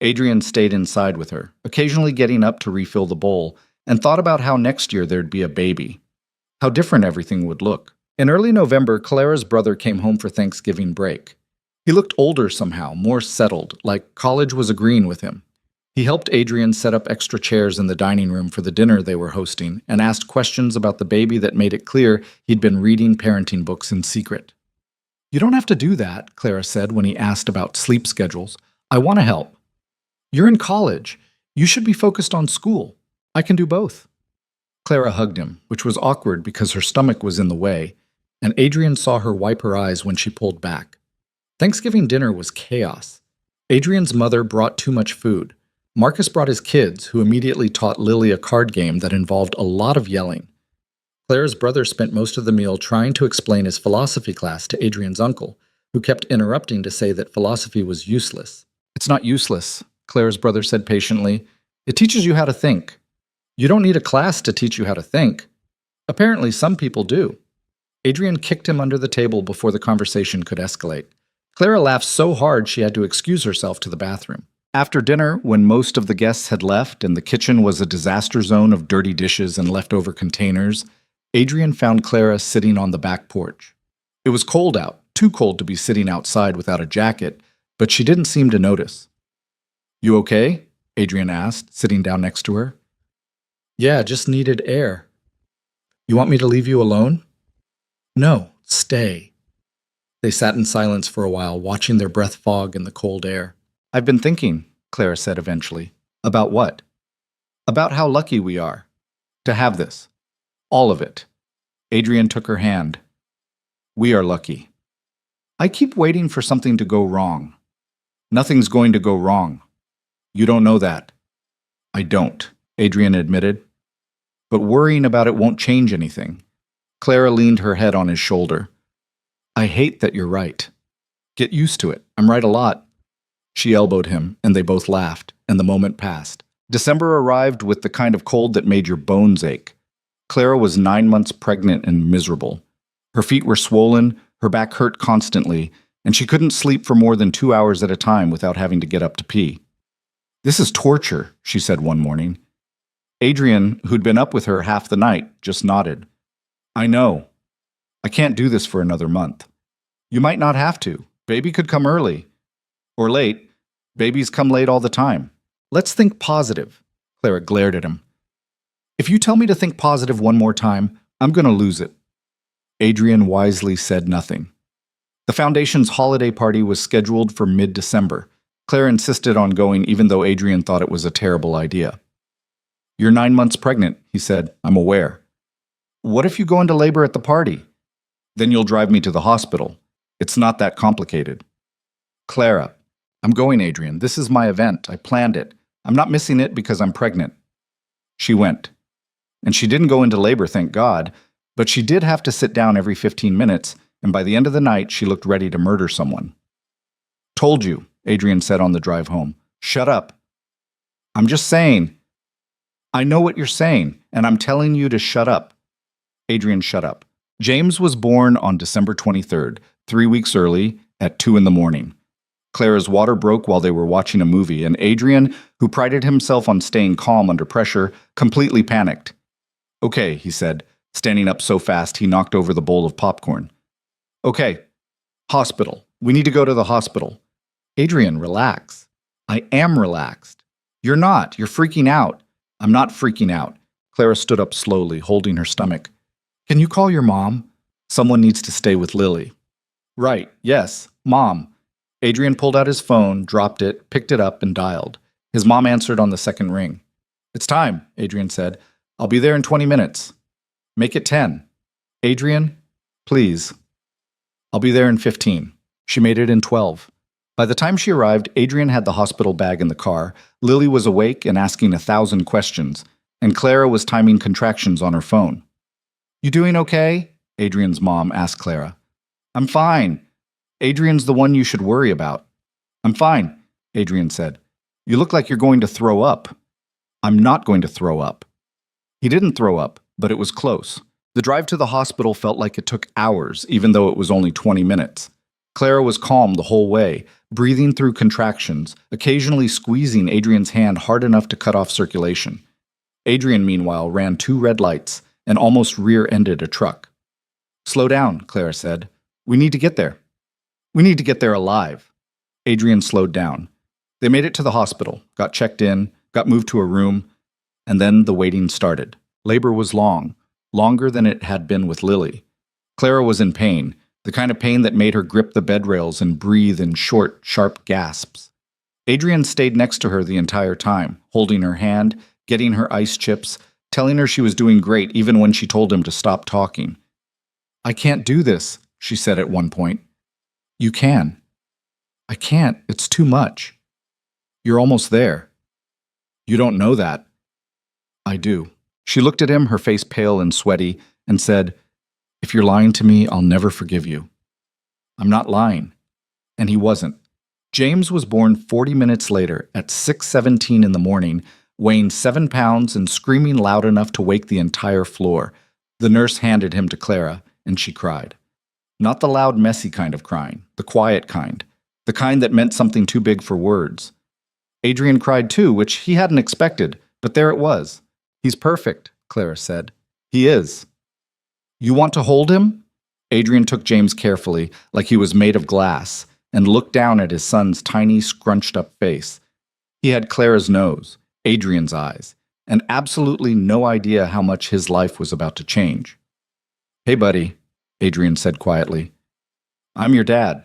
Adrian stayed inside with her, occasionally getting up to refill the bowl, and thought about how next year there'd be a baby. How different everything would look. In early November, Clara's brother came home for Thanksgiving break. He looked older somehow, more settled, like college was agreeing with him. He helped Adrian set up extra chairs in the dining room for the dinner they were hosting and asked questions about the baby that made it clear he'd been reading parenting books in secret. You don't have to do that, Clara said when he asked about sleep schedules. I want to help. You're in college. You should be focused on school. I can do both. Clara hugged him, which was awkward because her stomach was in the way, and Adrian saw her wipe her eyes when she pulled back. Thanksgiving dinner was chaos. Adrian's mother brought too much food. Marcus brought his kids, who immediately taught Lily a card game that involved a lot of yelling. Clara's brother spent most of the meal trying to explain his philosophy class to Adrian's uncle, who kept interrupting to say that philosophy was useless. It's not useless, Clara's brother said patiently. It teaches you how to think. You don't need a class to teach you how to think. Apparently, some people do. Adrian kicked him under the table before the conversation could escalate. Clara laughed so hard she had to excuse herself to the bathroom. After dinner, when most of the guests had left and the kitchen was a disaster zone of dirty dishes and leftover containers, Adrian found Clara sitting on the back porch. It was cold out, too cold to be sitting outside without a jacket, but she didn't seem to notice. You okay? Adrian asked, sitting down next to her. Yeah, just needed air. You want me to leave you alone? No, stay. They sat in silence for a while, watching their breath fog in the cold air. I've been thinking, Clara said eventually. About what? About how lucky we are to have this. All of it. Adrian took her hand. We are lucky. I keep waiting for something to go wrong. Nothing's going to go wrong. You don't know that. I don't, Adrian admitted. But worrying about it won't change anything. Clara leaned her head on his shoulder. I hate that you're right. Get used to it. I'm right a lot. She elbowed him, and they both laughed, and the moment passed. December arrived with the kind of cold that made your bones ache. Clara was 9 months pregnant and miserable. Her feet were swollen, her back hurt constantly, and she couldn't sleep for more than 2 hours at a time without having to get up to pee. This is torture, she said one morning. Adrian, who'd been up with her half the night, just nodded. I know. I can't do this for another month. You might not have to. Baby could come early. Or late. Babies come late all the time. Let's think positive. Clara glared at him. If you tell me to think positive one more time, I'm going to lose it. Adrian wisely said nothing. The foundation's holiday party was scheduled for mid-December. Clara insisted on going even though Adrian thought it was a terrible idea. You're 9 months pregnant, he said. I'm aware. What if you go into labor at the party? Then you'll drive me to the hospital. It's not that complicated. Clara, I'm going, Adrian. This is my event. I planned it. I'm not missing it because I'm pregnant. She went. And she didn't go into labor, thank God, but she did have to sit down every 15 minutes, and by the end of the night, she looked ready to murder someone. Told you, Adrian said on the drive home. Shut up. I'm just saying. I know what you're saying, and I'm telling you to shut up. Adrian shut up. James was born on December 23rd, 3 weeks early, at 2 in the morning. Clara's water broke while they were watching a movie, and Adrian, who prided himself on staying calm under pressure, completely panicked. Okay, he said, standing up so fast he knocked over the bowl of popcorn. Okay, hospital. We need to go to the hospital. Adrian, relax. I am relaxed. You're not. You're freaking out. I'm not freaking out. Clara stood up slowly, holding her stomach. Can you call your mom? Someone needs to stay with Lily. Right, yes, Mom. Adrian pulled out his phone, dropped it, picked it up, and dialed. His mom answered on the second ring. It's time, Adrian said. I'll be there in 20 minutes. Make it 10. Adrian, please. I'll be there in 15. She made it in 12. By the time she arrived, Adrian had the hospital bag in the car, Lily was awake and asking 1,000 questions, and Clara was timing contractions on her phone. You doing okay? Adrian's mom asked Clara. I'm fine. Adrian's the one you should worry about. I'm fine, Adrian said. You look like you're going to throw up. I'm not going to throw up. He didn't throw up, but it was close. The drive to the hospital felt like it took hours, even though it was only 20 minutes. Clara was calm the whole way, breathing through contractions, occasionally squeezing Adrian's hand hard enough to cut off circulation. Adrian, meanwhile, ran 2 red lights and almost rear-ended a truck. Slow down, Clara said. We need to get there. We need to get there alive. Adrian slowed down. They made it to the hospital, got checked in, got moved to a room, and then the waiting started. Labor was long, longer than it had been with Lily. Clara was in pain, the kind of pain that made her grip the bed rails and breathe in short, sharp gasps. Adrian stayed next to her the entire time, holding her hand, getting her ice chips, telling her she was doing great even when she told him to stop talking. I can't do this, she said at one point. You can. I can't. It's too much. You're almost there. You don't know that. I do. She looked at him, her face pale and sweaty, and said, If you're lying to me, I'll never forgive you. I'm not lying. And he wasn't. James was born 40 minutes later at 6:17 in the morning, weighing 7 pounds and screaming loud enough to wake the entire floor. The nurse handed him to Clara, and she cried. Not the loud, messy kind of crying, the quiet kind, the kind that meant something too big for words. Adrian cried too, which he hadn't expected, but there it was. He's perfect, Clara said. He is. You want to hold him? Adrian took James carefully, like he was made of glass, and looked down at his son's tiny, scrunched-up face. He had Clara's nose, Adrian's eyes, and absolutely no idea how much his life was about to change. Hey, buddy, Adrian said quietly. I'm your dad.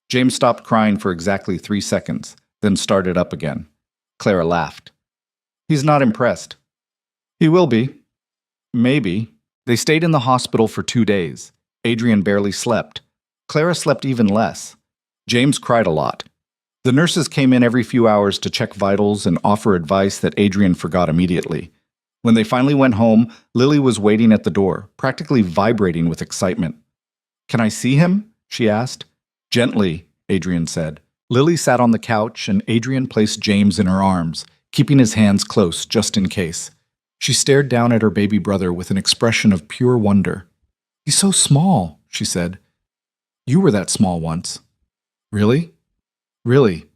James stopped crying for exactly 3 seconds, then started up again. Clara laughed. He's not impressed. He will be. Maybe. They stayed in the hospital for 2 days. Adrian barely slept. Clara slept even less. James cried a lot. The nurses came in every few hours to check vitals and offer advice that Adrian forgot immediately. When they finally went home, Lily was waiting at the door, practically vibrating with excitement. Can I see him? She asked. Gently, Adrian said. Lily sat on the couch and Adrian placed James in her arms, keeping his hands close just in case. She stared down at her baby brother with an expression of pure wonder. He's so small, she said. You were that small once. Really? Really?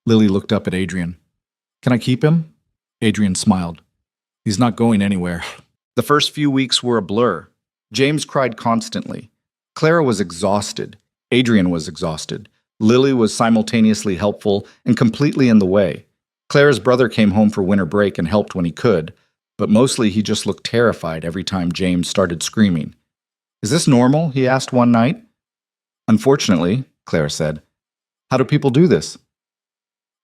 Lily looked up at Adrian. Can I keep him? Adrian smiled. He's not going anywhere. The first few weeks were a blur. James cried constantly. Clara was exhausted. Adrian was exhausted. Lily was simultaneously helpful and completely in the way. Clara's brother came home for winter break and helped when he could, but mostly he just looked terrified every time James started screaming. Is this normal? He asked one night. Unfortunately, Clara said. How do people do this?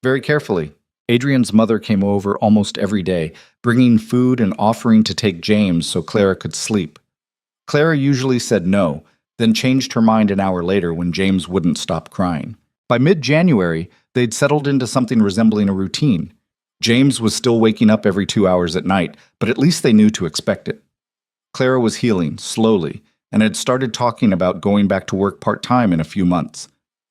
Very carefully. Adrian's mother came over almost every day, bringing food and offering to take James so Clara could sleep. Clara usually said no, then changed her mind an hour later when James wouldn't stop crying. By mid-January, they'd settled into something resembling a routine. James was still waking up every 2 hours at night, but at least they knew to expect it. Clara was healing, slowly, and had started talking about going back to work part-time in a few months.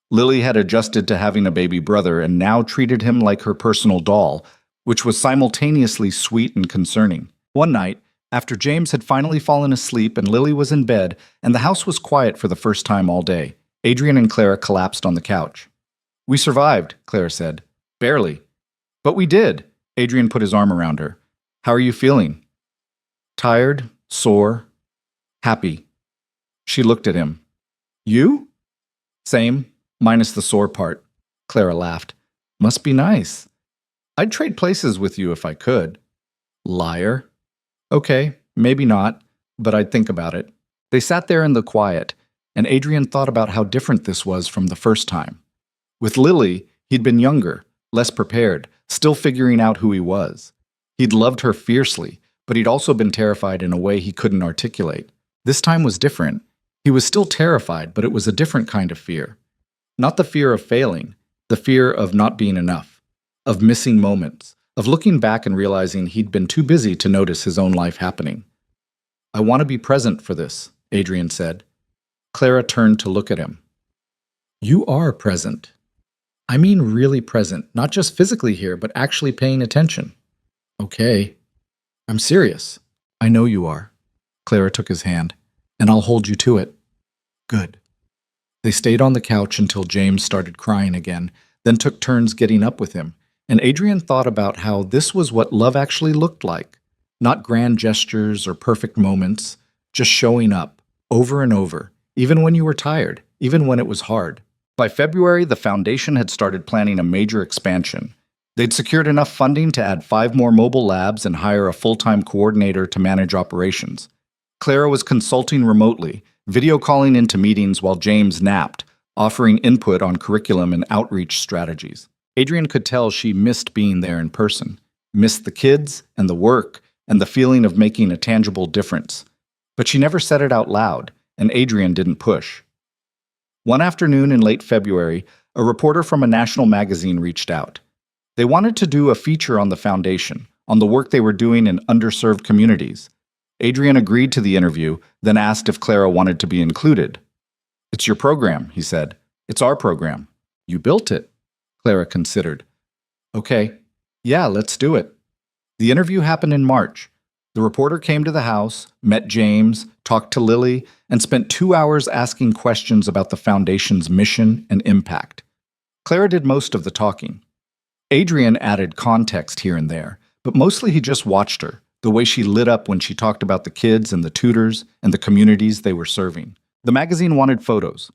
Lily had adjusted to having a baby brother and now treated him like her personal doll, which was simultaneously sweet and concerning. One night, after James had finally fallen asleep and Lily was in bed and the house was quiet for the first time all day, Adrian and Clara collapsed on the couch. "We survived," Clara said. "Barely." "But we did." Adrian put his arm around her. "How are you feeling?" "Tired, sore, happy." She looked at him. "You?" "Same, minus the sore part." Clara laughed. "Must be nice. I'd trade places with you if I could." "Liar." "Okay, maybe not, but I'd think about it." They sat there in the quiet, and Adrian thought about how different this was from the first time. With Lily, he'd been younger, less prepared, still figuring out who he was. He'd loved her fiercely, but he'd also been terrified in a way he couldn't articulate. This time was different. He was still terrified, but it was a different kind of fear. Not the fear of failing, the fear of not being enough, of missing moments, of looking back and realizing he'd been too busy to notice his own life happening. "I want to be present for this," Adrian said. Clara turned to look at him. "You are present. I mean really present, not just physically here, but actually paying attention." "Okay. I'm serious." "I know you are." Clara took his hand. "And I'll hold you to it." "Good." They stayed on the couch until James started crying again, then took turns getting up with him, and Adrian thought about how this was what love actually looked like. Not grand gestures or perfect moments, just showing up, over and over, even when you were tired, even when it was hard. By February, the foundation had started planning a major expansion. They'd secured enough funding to add 5 more mobile labs and hire a full-time coordinator to manage operations. Clara was consulting remotely, video calling into meetings while James napped, offering input on curriculum and outreach strategies. Adrian could tell she missed being there in person, missed the kids and the work and the feeling of making a tangible difference. But she never said it out loud, and Adrian didn't push. One afternoon in late February, a reporter from a national magazine reached out. They wanted to do a feature on the foundation, on the work they were doing in underserved communities. Adrian agreed to the interview, then asked if Clara wanted to be included. "It's your program," he said. "It's our program. You built it." Clara considered. "Okay, yeah, let's do it." The interview happened in March. The reporter came to the house, met James, talked to Lily, and spent 2 hours asking questions about the foundation's mission and impact. Clara did most of the talking. Adrian added context here and there, but mostly he just watched her, the way she lit up when she talked about the kids and the tutors and the communities they were serving. The magazine wanted photos.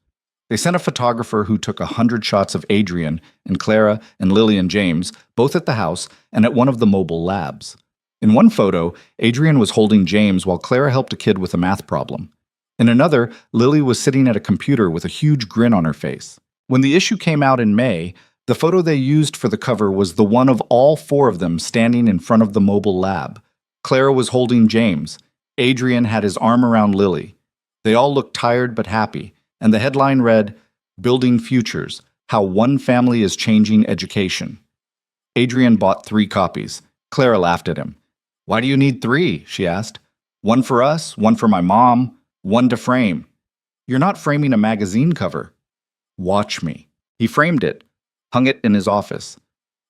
They sent a photographer who took 100 shots of Adrian and Clara and Lily and James, both at the house and at one of the mobile labs. In one photo, Adrian was holding James while Clara helped a kid with a math problem. In another, Lily was sitting at a computer with a huge grin on her face. When the issue came out in May, the photo they used for the cover was the one of all 4 of them standing in front of the mobile lab. Clara was holding James. Adrian had his arm around Lily. They all looked tired but happy, and the headline read, "Building Futures, How One Family is Changing Education." Adrian bought 3 copies. Clara laughed at him. "Why do you need 3?" she asked. "One for us, one for my mom, one to frame." "You're not framing a magazine cover." "Watch me." He framed it, hung it in his office.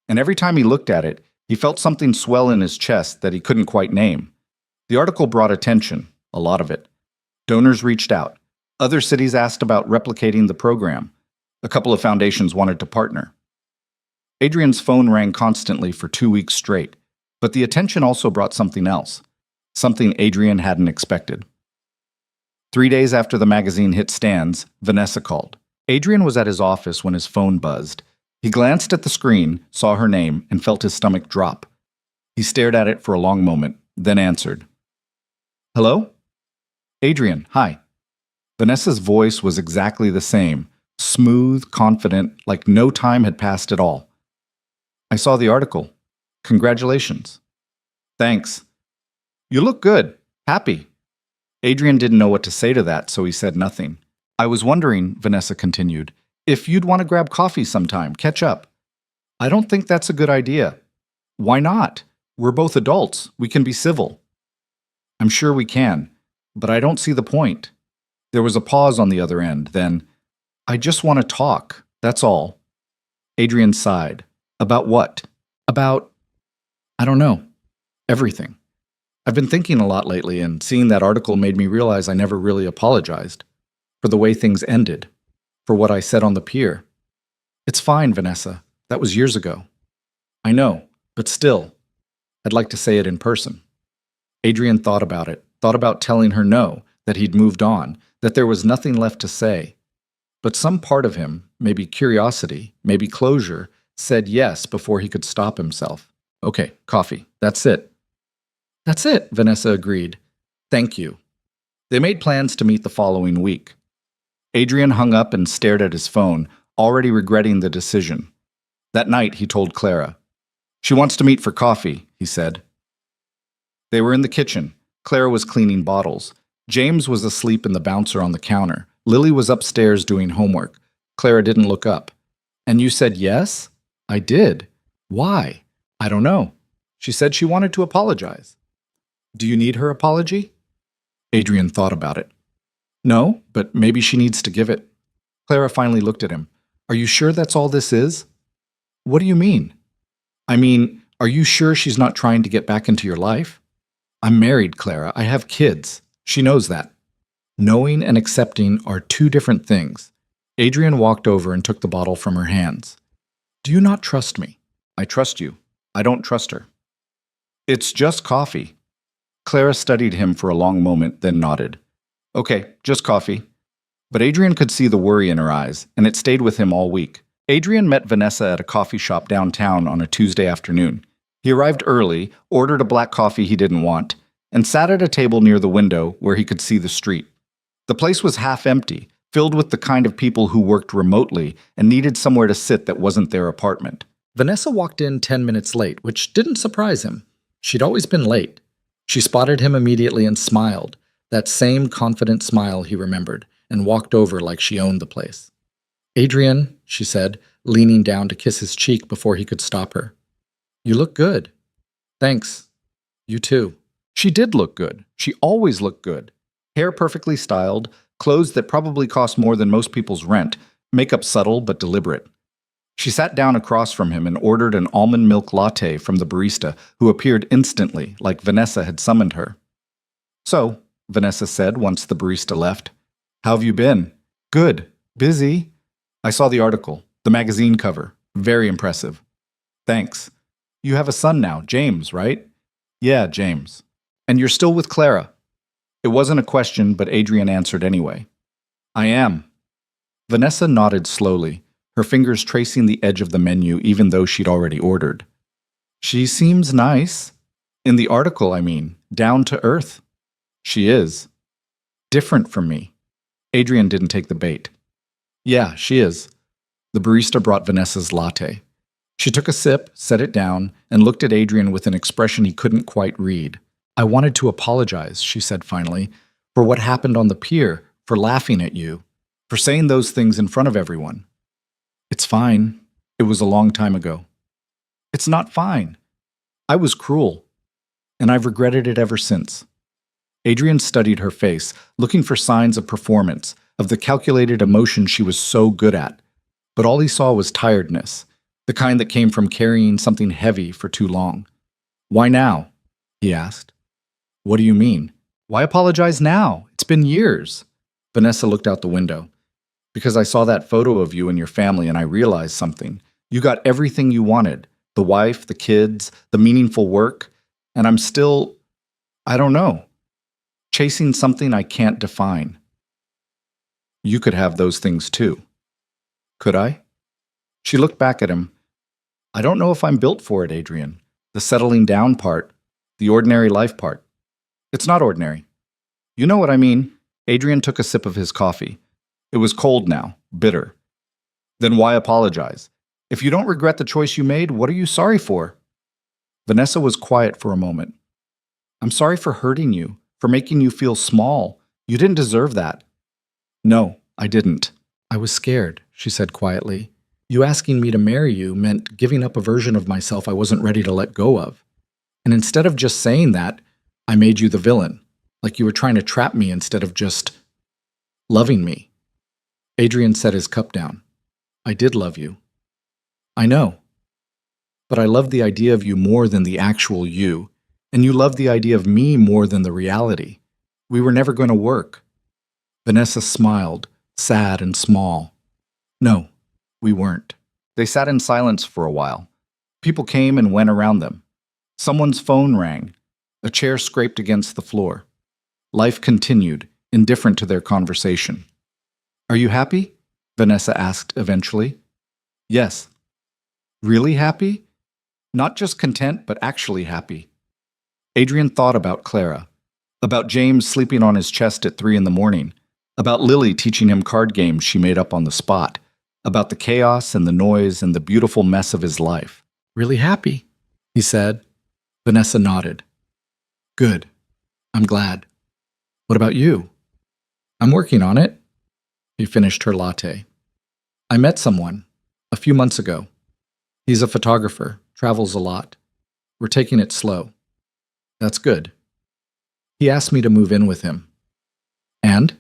And every time he looked at it, he felt something swell in his chest that he couldn't quite name. The article brought attention, a lot of it. Donors reached out. Other cities asked about replicating the program. A couple of foundations wanted to partner. Adrian's phone rang constantly for 2 weeks straight, but the attention also brought something else, something Adrian hadn't expected. 3 days after the magazine hit stands, Vanessa called. Adrian was at his office when his phone buzzed. He glanced at the screen, saw her name, and felt his stomach drop. He stared at it for a long moment, then answered. "Hello?" "Adrian, hi." Vanessa's voice was exactly the same, smooth, confident, like no time had passed at all. "I saw the article. Congratulations." "Thanks." "You look good. Happy." Adrian didn't know what to say to that, so he said nothing. "I was wondering," Vanessa continued, "if you'd want to grab coffee sometime, catch up." "I don't think that's a good idea." "Why not? We're both adults. We can be civil." "I'm sure we can, but I don't see the point." There was a pause on the other end, then, "I just want to talk. That's all. Adrian sighed. About what? About, I don't know, everything. I've been thinking a lot lately, and seeing that article made me realize I never really apologized for the way things ended, for what I said on the pier. It's fine, Vanessa. That was years ago. I know, but still, I'd like to say it in person. Adrian thought about it, thought about telling her no, that he'd moved on, that there was nothing left to say. But some part of him, maybe curiosity, maybe closure, said yes before he could stop himself. Okay, coffee. That's it. That's it, Vanessa agreed. Thank you. They made plans to meet the following week. Adrian hung up and stared at his phone, already regretting the decision. That night, he told Clara. She wants to meet for coffee, he said. They were in the kitchen. Clara was cleaning bottles. James was asleep in the bouncer on the counter. Lily was upstairs doing homework. Clara didn't look up. And you said yes? I did. Why? I don't know. She said she wanted to apologize. Do you need her apology? Adrian thought about it. No, but maybe she needs to give it. Clara finally looked at him. Are you sure that's all this is? What do you mean? I mean, are you sure she's not trying to get back into your life? I'm married, Clara. I have kids. She knows that. Knowing and accepting are two different things. Adrian walked over and took the bottle from her hands. Do you not trust me? I trust you. I don't trust her. It's just coffee. Clara studied him for a long moment, then nodded. Okay, just coffee. But Adrian could see the worry in her eyes, and it stayed with him all week. Adrian met Vanessa at a coffee shop downtown on a Tuesday afternoon. He arrived early, ordered a black coffee he didn't want, and sat at a table near the window where he could see the street. The place was half empty, filled with the kind of people who worked remotely and needed somewhere to sit that wasn't their apartment. Vanessa walked in 10 minutes late, which didn't surprise him. She'd always been late. She spotted him immediately and smiled, that same confident smile he remembered, and walked over like she owned the place. Adrian, she said, leaning down to kiss his cheek before he could stop her. You look good. Thanks. You too. She did look good. She always looked good. Hair perfectly styled, clothes that probably cost more than most people's rent, makeup subtle but deliberate. She sat down across from him and ordered an almond milk latte from the barista, who appeared instantly, like Vanessa had summoned her. So, Vanessa said once the barista left, how have you been? Good. Busy. I saw the article, the magazine cover. Very impressive. Thanks. You have a son now, James, right? Yeah, James. And you're still with Clara? It wasn't a question, but Adrian answered anyway. I am. Vanessa nodded slowly, her fingers tracing the edge of the menu even though she'd already ordered. She seems nice. In the article, I mean, down to earth. She is. Different from me. Adrian didn't take the bait. Yeah, she is. The barista brought Vanessa's latte. She took a sip, set it down, and looked at Adrian with an expression he couldn't quite read. I wanted to apologize, she said finally, for what happened on the pier, for laughing at you, for saying those things in front of everyone. It's fine. It was a long time ago. It's not fine. I was cruel, and I've regretted it ever since. Adrian studied her face, looking for signs of performance, of the calculated emotion she was so good at. But all he saw was tiredness, the kind that came from carrying something heavy for too long. Why now? He asked. What do you mean? Why apologize now? It's been years. Vanessa looked out the window. Because I saw that photo of you and your family and I realized something. You got everything you wanted. The wife, the kids, the meaningful work. And I'm still, I don't know, chasing something I can't define. You could have those things too. Could I? She looked back at him. I don't know if I'm built for it, Adrian. The settling down part, the ordinary life part. It's not ordinary. You know what I mean? Adrian took a sip of his coffee. It was cold now, bitter. Then why apologize? If you don't regret the choice you made, what are you sorry for? Vanessa was quiet for a moment. I'm sorry for hurting you, for making you feel small. You didn't deserve that. No, I didn't. I was scared, she said quietly. You asking me to marry you meant giving up a version of myself I wasn't ready to let go of. And instead of just saying that, I made you the villain, like you were trying to trap me instead of just loving me. Adrian set his cup down. I did love you. I know. But I loved the idea of you more than the actual you, and you loved the idea of me more than the reality. We were never going to work. Vanessa smiled, sad and small. No, we weren't. They sat in silence for a while. People came and went around them. Someone's phone rang. A chair scraped against the floor. Life continued, indifferent to their conversation. Are you happy? Vanessa asked eventually. Yes. Really happy? Not just content, but actually happy. Adrian thought about Clara, about James sleeping on his chest at 3 in the morning, about Lily teaching him card games she made up on the spot, about the chaos and the noise and the beautiful mess of his life. Really happy, he said. Vanessa nodded. Good. I'm glad. What about you? I'm working on it. She finished her latte. I met someone a few months ago. He's a photographer, travels a lot. We're taking it slow. That's good. He asked me to move in with him. And?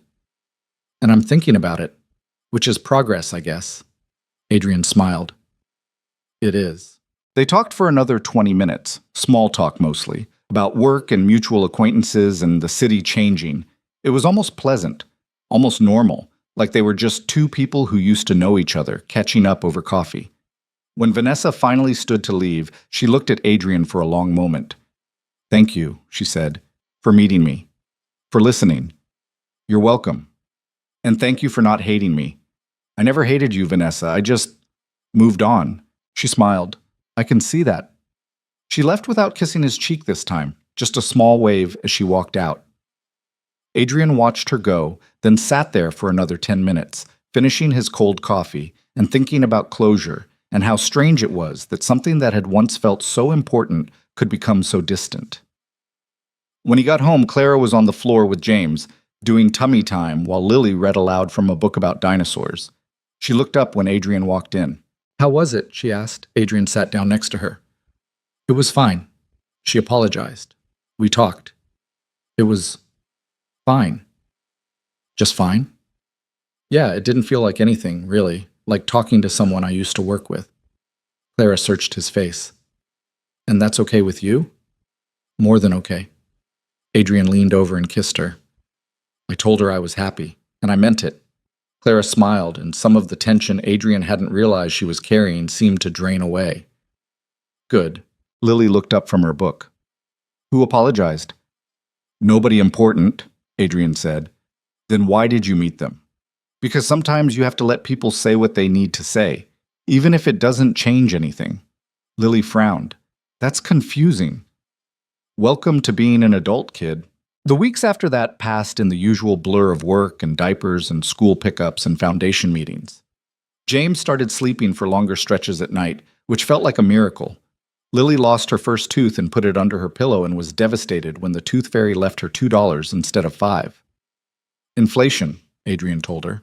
And I'm thinking about it, which is progress, I guess. Adrian smiled. It is. They talked for another 20 minutes, small talk mostly, about work and mutual acquaintances and the city changing. It was almost pleasant, almost normal, like they were just two people who used to know each other, catching up over coffee. When Vanessa finally stood to leave, she looked at Adrian for a long moment. Thank you, she said, for meeting me, for listening. You're welcome. And thank you for not hating me. I never hated you, Vanessa. I just moved on. She smiled. I can see that. She left without kissing his cheek this time, just a small wave as she walked out. Adrian watched her go, then sat there for another 10 minutes, finishing his cold coffee and thinking about closure and how strange it was that something that had once felt so important could become so distant. When he got home, Clara was on the floor with James, doing tummy time while Lily read aloud from a book about dinosaurs. She looked up when Adrian walked in. How was it? She asked. Adrian sat down next to her. It was fine. She apologized. We talked. It was fine. Just fine? Yeah, it didn't feel like anything, really, like talking to someone I used to work with. Clara searched his face. And that's okay with you? More than okay. Adrian leaned over and kissed her. I told her I was happy, and I meant it. Clara smiled, and some of the tension Adrian hadn't realized she was carrying seemed to drain away. Good. Lily looked up from her book. Who apologized? Nobody important, Adrian said. Then why did you meet them? Because sometimes you have to let people say what they need to say, even if it doesn't change anything. Lily frowned. That's confusing. Welcome to being an adult, kid. The weeks after that passed in the usual blur of work and diapers and school pickups and foundation meetings. James started sleeping for longer stretches at night, which felt like a miracle. Lily lost her first tooth and put it under her pillow and was devastated when the tooth fairy left her $2 instead of $5. Inflation, Adrian told her.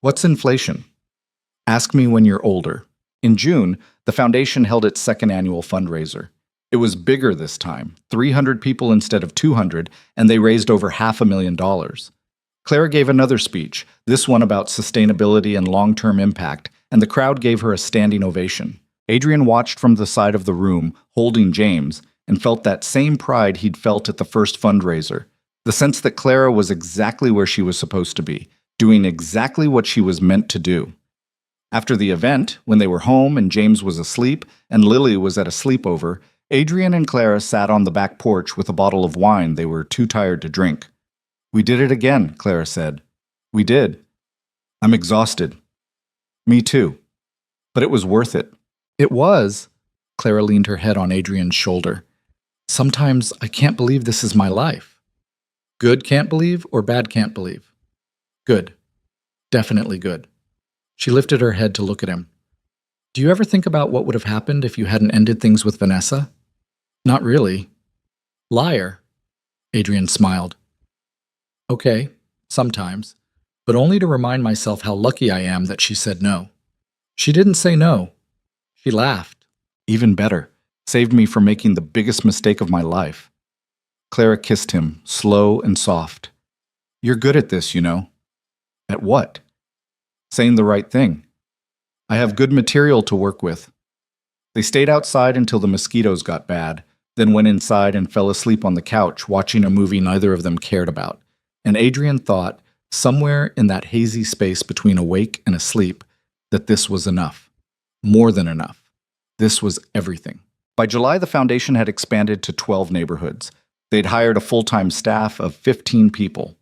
What's inflation? Ask me when you're older. In June, the foundation held its second annual fundraiser. It was bigger this time, 300 people instead of 200, and they raised over $500,000. Clara gave another speech, this one about sustainability and long-term impact, and the crowd gave her a standing ovation. Adrian watched from the side of the room, holding James, and felt that same pride he'd felt at the first fundraiser, the sense that Clara was exactly where she was supposed to be, doing exactly what she was meant to do. After the event, when they were home and James was asleep and Lily was at a sleepover, Adrian and Clara sat on the back porch with a bottle of wine they were too tired to drink. We did it again, Clara said. We did. I'm exhausted. Me too. But it was worth it. It was. Clara leaned her head on Adrian's shoulder. Sometimes I can't believe this is my life. Good can't believe or bad can't believe? Good. Definitely good. She lifted her head to look at him. Do you ever think about what would have happened if you hadn't ended things with Vanessa? Not really. Liar. Adrian smiled. Okay, sometimes, but only to remind myself how lucky I am that she said no. She didn't say no. She laughed. Even better, saved me from making the biggest mistake of my life. Clara kissed him, slow and soft. You're good at this, you know. At what? Saying the right thing. I have good material to work with. They stayed outside until the mosquitoes got bad, then went inside and fell asleep on the couch watching a movie neither of them cared about. And Adrian thought, somewhere in that hazy space between awake and asleep, that this was enough. More than enough. This was everything. By July, the foundation had expanded to 12 neighborhoods. They'd hired a full-time staff of 15 people.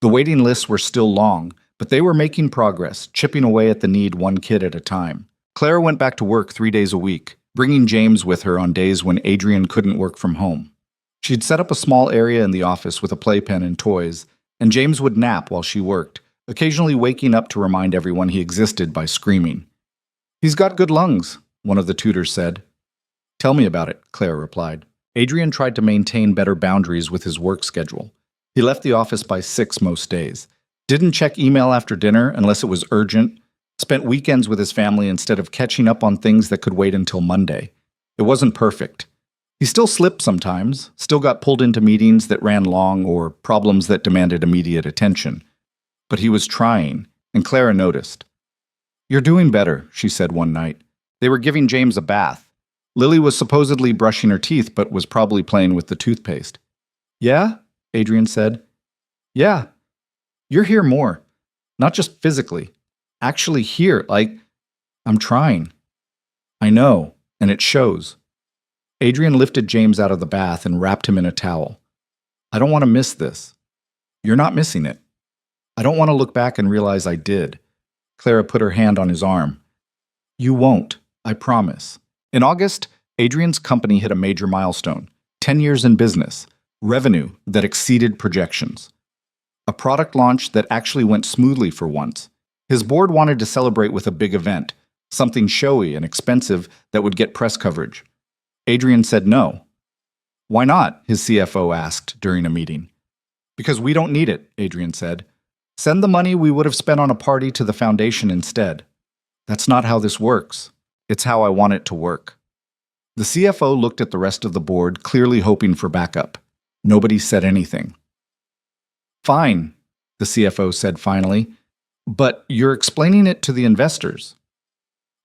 The waiting lists were still long, but they were making progress, chipping away at the need one kid at a time. Clara went back to work 3 days a week, bringing James with her on days when Adrian couldn't work from home. She'd set up a small area in the office with a playpen and toys, and James would nap while she worked, occasionally waking up to remind everyone he existed by screaming. "He's got good lungs," one of the tutors said. "Tell me about it," Clara replied. Adrian tried to maintain better boundaries with his work schedule. He left the office by 6 most days, didn't check email after dinner unless it was urgent, spent weekends with his family instead of catching up on things that could wait until Monday. It wasn't perfect. He still slipped sometimes, still got pulled into meetings that ran long or problems that demanded immediate attention. But he was trying, and Clara noticed. "You're doing better," she said one night. They were giving James a bath. Lily was supposedly brushing her teeth but was probably playing with the toothpaste. "Yeah?" Adrian said. "Yeah. You're here more. Not just physically. Actually here, like, I'm trying." "I know, and it shows." Adrian lifted James out of the bath and wrapped him in a towel. "I don't want to miss this." "You're not missing it." "I don't want to look back and realize I did." Clara put her hand on his arm. "You won't, I promise." In August, Adrian's company hit a major milestone, 10 years in business, revenue that exceeded projections. A product launch that actually went smoothly for once. His board wanted to celebrate with a big event, something showy and expensive that would get press coverage. Adrian said no. "Why not?" his CFO asked during a meeting. "Because we don't need it," Adrian said. "Send the money we would have spent on a party to the foundation instead." "That's not how this works. It's how I want it to work." The CFO looked at the rest of the board, clearly hoping for backup. Nobody said anything. "Fine," the CFO said finally, "but you're explaining it to the investors."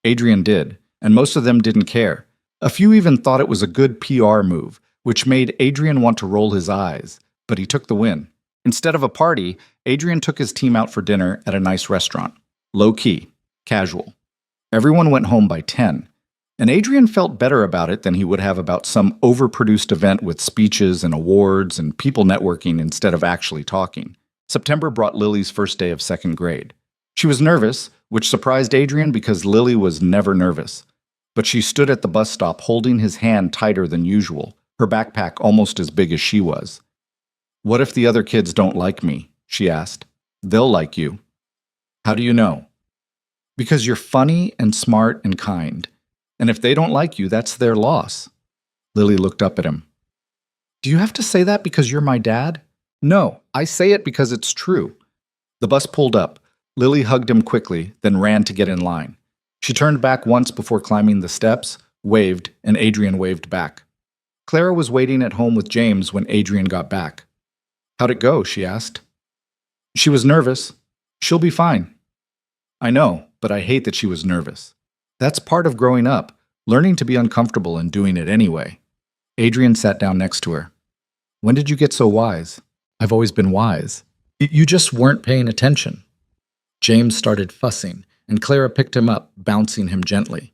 Adrian did, and most of them didn't care. A few even thought it was a good PR move, which made Adrian want to roll his eyes, but he took the win. Instead of a party, Adrian took his team out for dinner at a nice restaurant. Low-key, casual. Everyone went home by 10, and Adrian felt better about it than he would have about some overproduced event with speeches and awards and people networking instead of actually talking. September brought Lily's first day of second grade. She was nervous, which surprised Adrian because Lily was never nervous. But she stood at the bus stop holding his hand tighter than usual, her backpack almost as big as she was. "What if the other kids don't like me?" she asked. "They'll like you." "How do you know?" "Because you're funny and smart and kind. And if they don't like you, that's their loss." Lily looked up at him. "Do you have to say that because you're my dad?" "No, I say it because it's true." The bus pulled up. Lily hugged him quickly, then ran to get in line. She turned back once before climbing the steps, waved, and Adrian waved back. Clara was waiting at home with James when Adrian got back. "How'd it go?" she asked. "She was nervous. She'll be fine." "I know, but I hate that she was nervous." "That's part of growing up, learning to be uncomfortable and doing it anyway." Adrian sat down next to her. "When did you get so wise?" "I've always been wise. You just weren't paying attention." James started fussing, and Clara picked him up, bouncing him gently.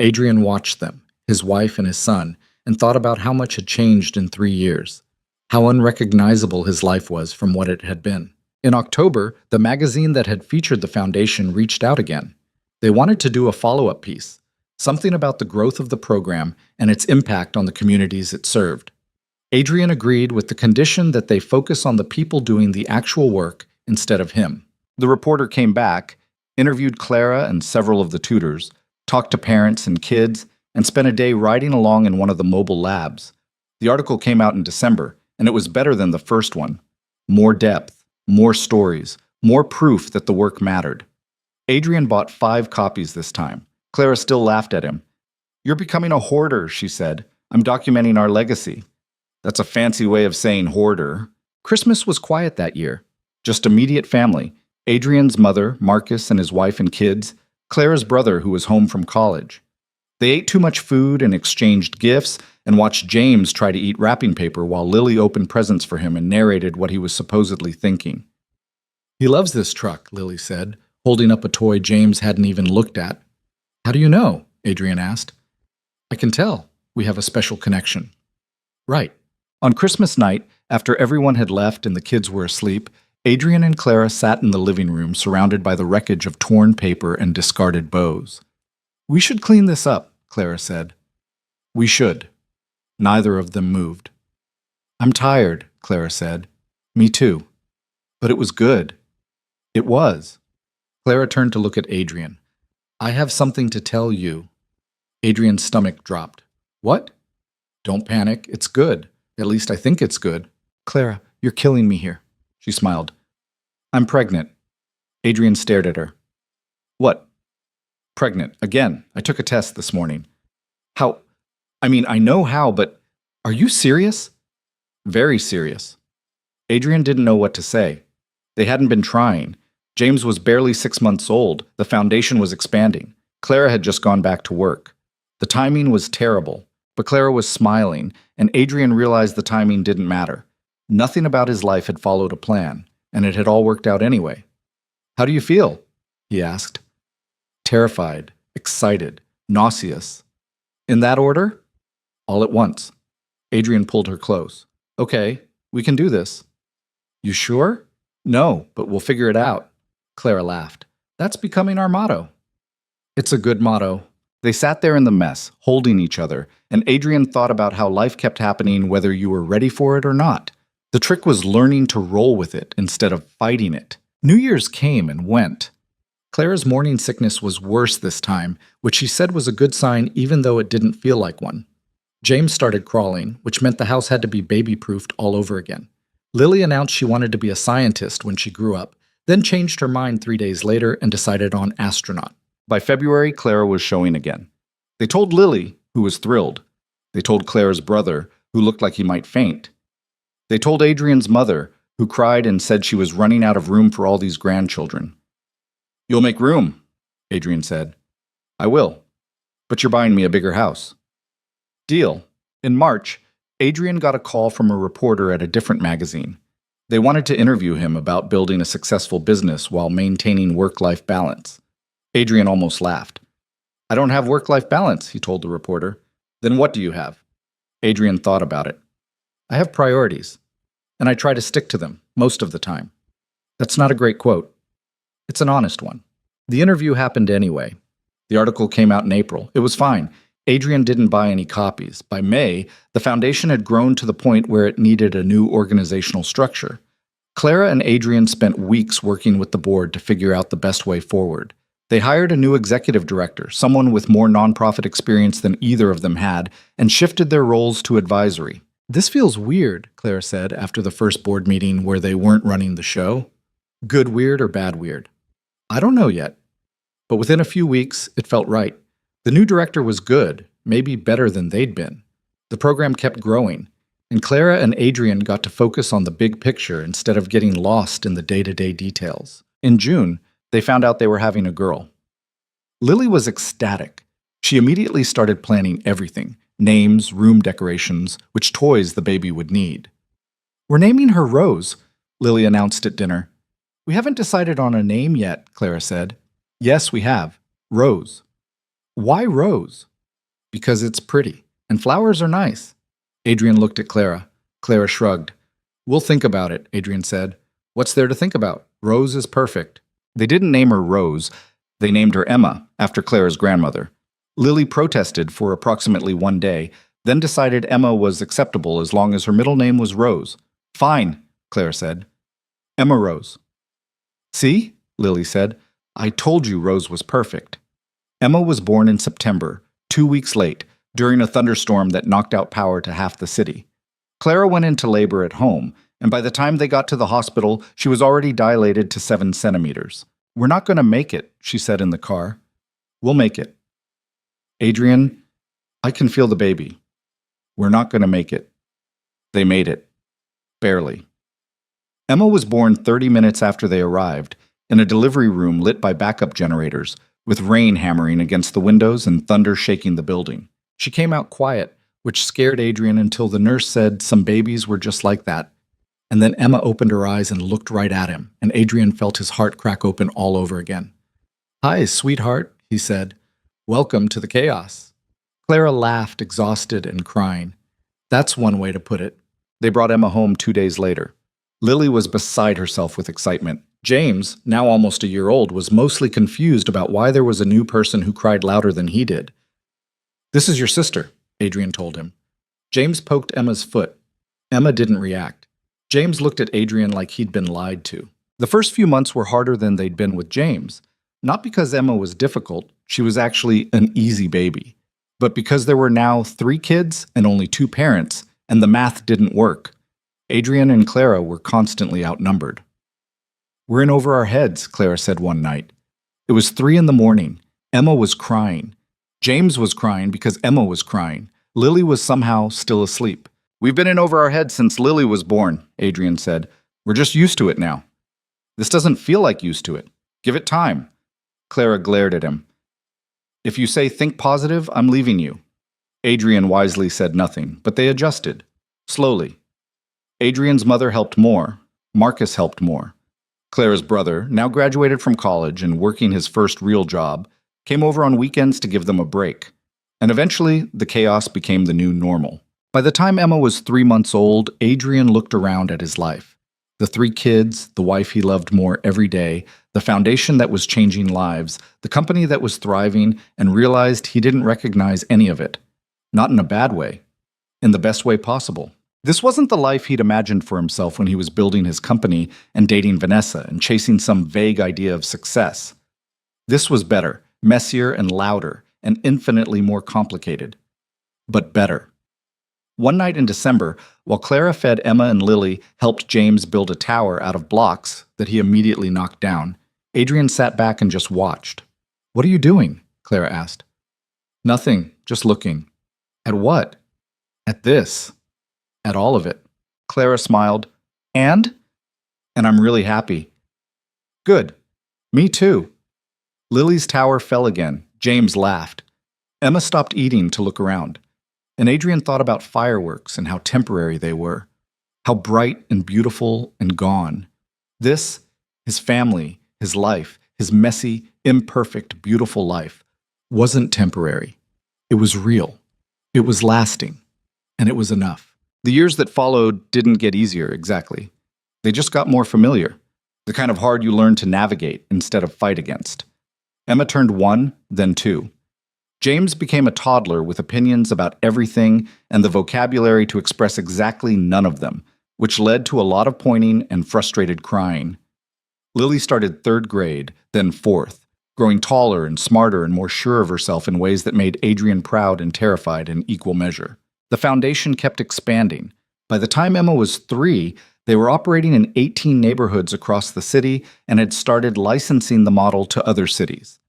Adrian watched them, his wife and his son, and thought about how much had changed in 3 years, how unrecognizable his life was from what it had been. In October, the magazine that had featured the foundation reached out again. They wanted to do a follow-up piece, something about the growth of the program and its impact on the communities it served. Adrian agreed with the condition that they focus on the people doing the actual work instead of him. The reporter came back, interviewed Clara and several of the tutors, talked to parents and kids, and spent a day riding along in one of the mobile labs. The article came out in December, and it was better than the first one. More depth, more stories, more proof that the work mattered. Adrian bought 5 copies this time. Clara still laughed at him. "You're becoming a hoarder," she said. "I'm documenting our legacy." "That's a fancy way of saying hoarder." Christmas was quiet that year. Just immediate family. Adrian's mother, Marcus, and his wife and kids, Clara's brother who was home from college. They ate too much food and exchanged gifts and watched James try to eat wrapping paper while Lily opened presents for him and narrated what he was supposedly thinking. He loves this truck, Lily said, holding up a toy James hadn't even looked at. How do you know? Adrian asked. I can tell. We have a special connection. Right. On Christmas night, after everyone had left and the kids were asleep, Adrian and Clara sat in the living room surrounded by the wreckage of torn paper and discarded bows. We should clean this up, Clara said. We should. Neither of them moved. I'm tired, Clara said. Me too. But it was good. It was. Clara turned to look at Adrian. I have something to tell you. Adrian's stomach dropped. What? Don't panic. It's good. At least I think it's good. Clara, you're killing me here. She smiled. I'm pregnant. Adrian stared at her. What? Pregnant. Again. I took a test this morning. How? I know how, but are you serious? Very serious. Adrian didn't know what to say. They hadn't been trying. James was barely 6 months old. The foundation was expanding. Clara had just gone back to work. The timing was terrible, but Clara was smiling, and Adrian realized the timing didn't matter. Nothing about his life had followed a plan, and it had all worked out anyway. How do you feel? He asked. Terrified, excited, nauseous. In that order? All at once. Adrian pulled her close. Okay, we can do this. You sure? No, but we'll figure it out. Clara laughed. That's becoming our motto. It's a good motto. They sat there in the mess, holding each other, and Adrian thought about how life kept happening whether you were ready for it or not. The trick was learning to roll with it instead of fighting it. New Year's came and went. Clara's morning sickness was worse this time, which she said was a good sign even though it didn't feel like one. James started crawling, which meant the house had to be baby-proofed all over again. Lily announced she wanted to be a scientist when she grew up, then changed her mind 3 days later and decided on astronaut. By February, Clara was showing again. They told Lily, who was thrilled. They told Clara's brother, who looked like he might faint. They told Adrian's mother, who cried and said she was running out of room for all these grandchildren. You'll make room, Adrian said. I will, but you're buying me a bigger house. Deal. In March, Adrian got a call from a reporter at a different magazine. They wanted to interview him about building a successful business while maintaining work-life balance. Adrian almost laughed. I don't have work-life balance, he told the reporter. Then what do you have? Adrian thought about it. I have priorities, and I try to stick to them most of the time. That's not a great quote. It's an honest one. The interview happened anyway. The article came out in April. It was fine. Adrian didn't buy any copies. By May, the foundation had grown to the point where it needed a new organizational structure. Clara and Adrian spent weeks working with the board to figure out the best way forward. They hired a new executive director, someone with more nonprofit experience than either of them had, and shifted their roles to advisory. This feels weird, Clara said after the first board meeting where they weren't running the show. Good weird or bad weird? I don't know yet. But within a few weeks, it felt right. The new director was good, maybe better than they'd been. The program kept growing, and Clara and Adrian got to focus on the big picture instead of getting lost in the day-to-day details. In June, they found out they were having a girl. Lily was ecstatic. She immediately started planning everything: names, room decorations, which toys the baby would need. We're naming her Rose, Lily announced at dinner. We haven't decided on a name yet, Clara said. Yes, we have. Rose. Why Rose? Because it's pretty, and flowers are nice. Adrian looked at Clara. Clara shrugged. We'll think about it, Adrian said. What's there to think about? Rose is perfect. They didn't name her Rose. They named her Emma, after Clara's grandmother. Lily protested for approximately 1 day, then decided Emma was acceptable as long as her middle name was Rose. Fine, Clara said. Emma Rose. See, Lily said. I told you Rose was perfect. Emma was born in September, 2 weeks late, during a thunderstorm that knocked out power to half the city. Clara went into labor at home, and by the time they got to the hospital, she was already dilated to 7 centimeters. We're not going to make it, she said in the car. We'll make it. Adrian, I can feel the baby. We're not going to make it. They made it. Barely. Emma was born 30 minutes after they arrived, in a delivery room lit by backup generators, with rain hammering against the windows and thunder shaking the building. She came out quiet, which scared Adrian until the nurse said some babies were just like that. And then Emma opened her eyes and looked right at him, and Adrian felt his heart crack open all over again. "Hi, sweetheart," he said. "Welcome to the chaos." Clara laughed, exhausted and crying. That's one way to put it. They brought Emma home 2 days later. Lily was beside herself with excitement. James, now almost a year old, was mostly confused about why there was a new person who cried louder than he did. "This is your sister," Adrian told him. James poked Emma's foot. Emma didn't react. James looked at Adrian like he'd been lied to. The first few months were harder than they'd been with James. Not because Emma was difficult, she was actually an easy baby, but because there were now 3 kids and only 2 parents, and the math didn't work. Adrian and Clara were constantly outnumbered. "We're in over our heads," Clara said one night. It was 3 in the morning. Emma was crying. James was crying because Emma was crying. Lily was somehow still asleep. "We've been in over our heads since Lily was born," Adrian said. "We're just used to it now." "This doesn't feel like used to it. Give it time." Clara glared at him. "If you say think positive, I'm leaving you." Adrian wisely said nothing, but they adjusted. Slowly. Adrian's mother helped more. Marcus helped more. Clara's brother, now graduated from college and working his first real job, came over on weekends to give them a break. And eventually, the chaos became the new normal. By the time Emma was 3 months old, Adrian looked around at his life. The 3 kids, the wife he loved more every day, the foundation that was changing lives, the company that was thriving, and realized he didn't recognize any of it. Not in a bad way. In the best way possible. This wasn't the life he'd imagined for himself when he was building his company and dating Vanessa and chasing some vague idea of success. This was better, messier and louder, and infinitely more complicated. But better. One night in December, while Clara fed Emma and Lily helped James build a tower out of blocks that he immediately knocked down, Adrian sat back and just watched. "What are you doing?" Clara asked. "Nothing, just looking." "At what?" "At this." "At all of it." Clara smiled. And I'm really happy." "Good. Me too." Lily's tower fell again. James laughed. Emma stopped eating to look around. And Adrian thought about fireworks and how temporary they were. How bright and beautiful and gone. This, his family, his life, his messy, imperfect, beautiful life, wasn't temporary. It was real. It was lasting. And it was enough. The years that followed didn't get easier exactly. They just got more familiar. The kind of hard you learn to navigate instead of fight against. Emma turned 1, then 2. James became a toddler with opinions about everything and the vocabulary to express exactly none of them, which led to a lot of pointing and frustrated crying. Lily started 3rd grade, then 4th, growing taller and smarter and more sure of herself in ways that made Adrian proud and terrified in equal measure. The foundation kept expanding. By the time Emma was 3, they were operating in 18 neighborhoods across the city and had started licensing the model to other cities.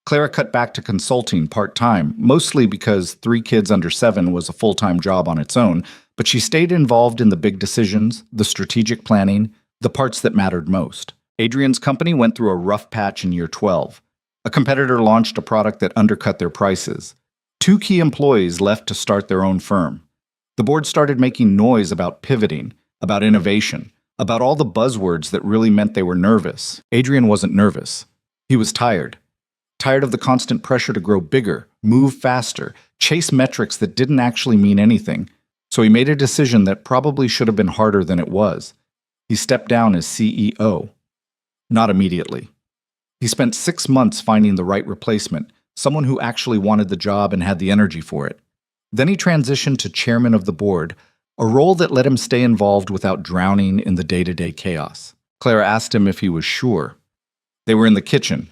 Clara cut back to consulting part-time, mostly because 3 kids under 7 was a full-time job on its own, but she stayed involved in the big decisions, the strategic planning, the parts that mattered most. Adrian's company went through a rough patch in year 12. A competitor launched a product that undercut their prices. 2 key employees left to start their own firm. The board started making noise about pivoting, about innovation, about all the buzzwords that really meant they were nervous. Adrian wasn't nervous. He was tired. Tired of the constant pressure to grow bigger, move faster, chase metrics that didn't actually mean anything. So he made a decision that probably should have been harder than it was. He stepped down as CEO. Not immediately. He spent 6 months finding the right replacement, someone who actually wanted the job and had the energy for it. Then he transitioned to chairman of the board, a role that let him stay involved without drowning in the day-to-day chaos. Clara asked him if he was sure. They were in the kitchen.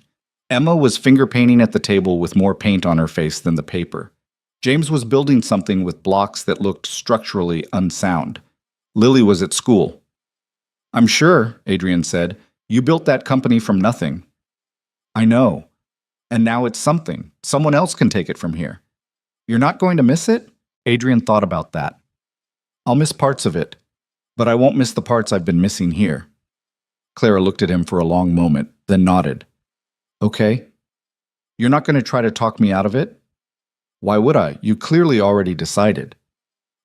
Emma was finger painting at the table with more paint on her face than the paper. James was building something with blocks that looked structurally unsound. Lily was at school. "I'm sure," Adrian said. "You built that company from nothing." "I know. And now it's something. Someone else can take it from here." "You're not going to miss it?" Adrian thought about that. "I'll miss parts of it, but I won't miss the parts I've been missing here." Clara looked at him for a long moment, then nodded. "Okay. You're not going to try to talk me out of it? Why would I? You clearly already decided.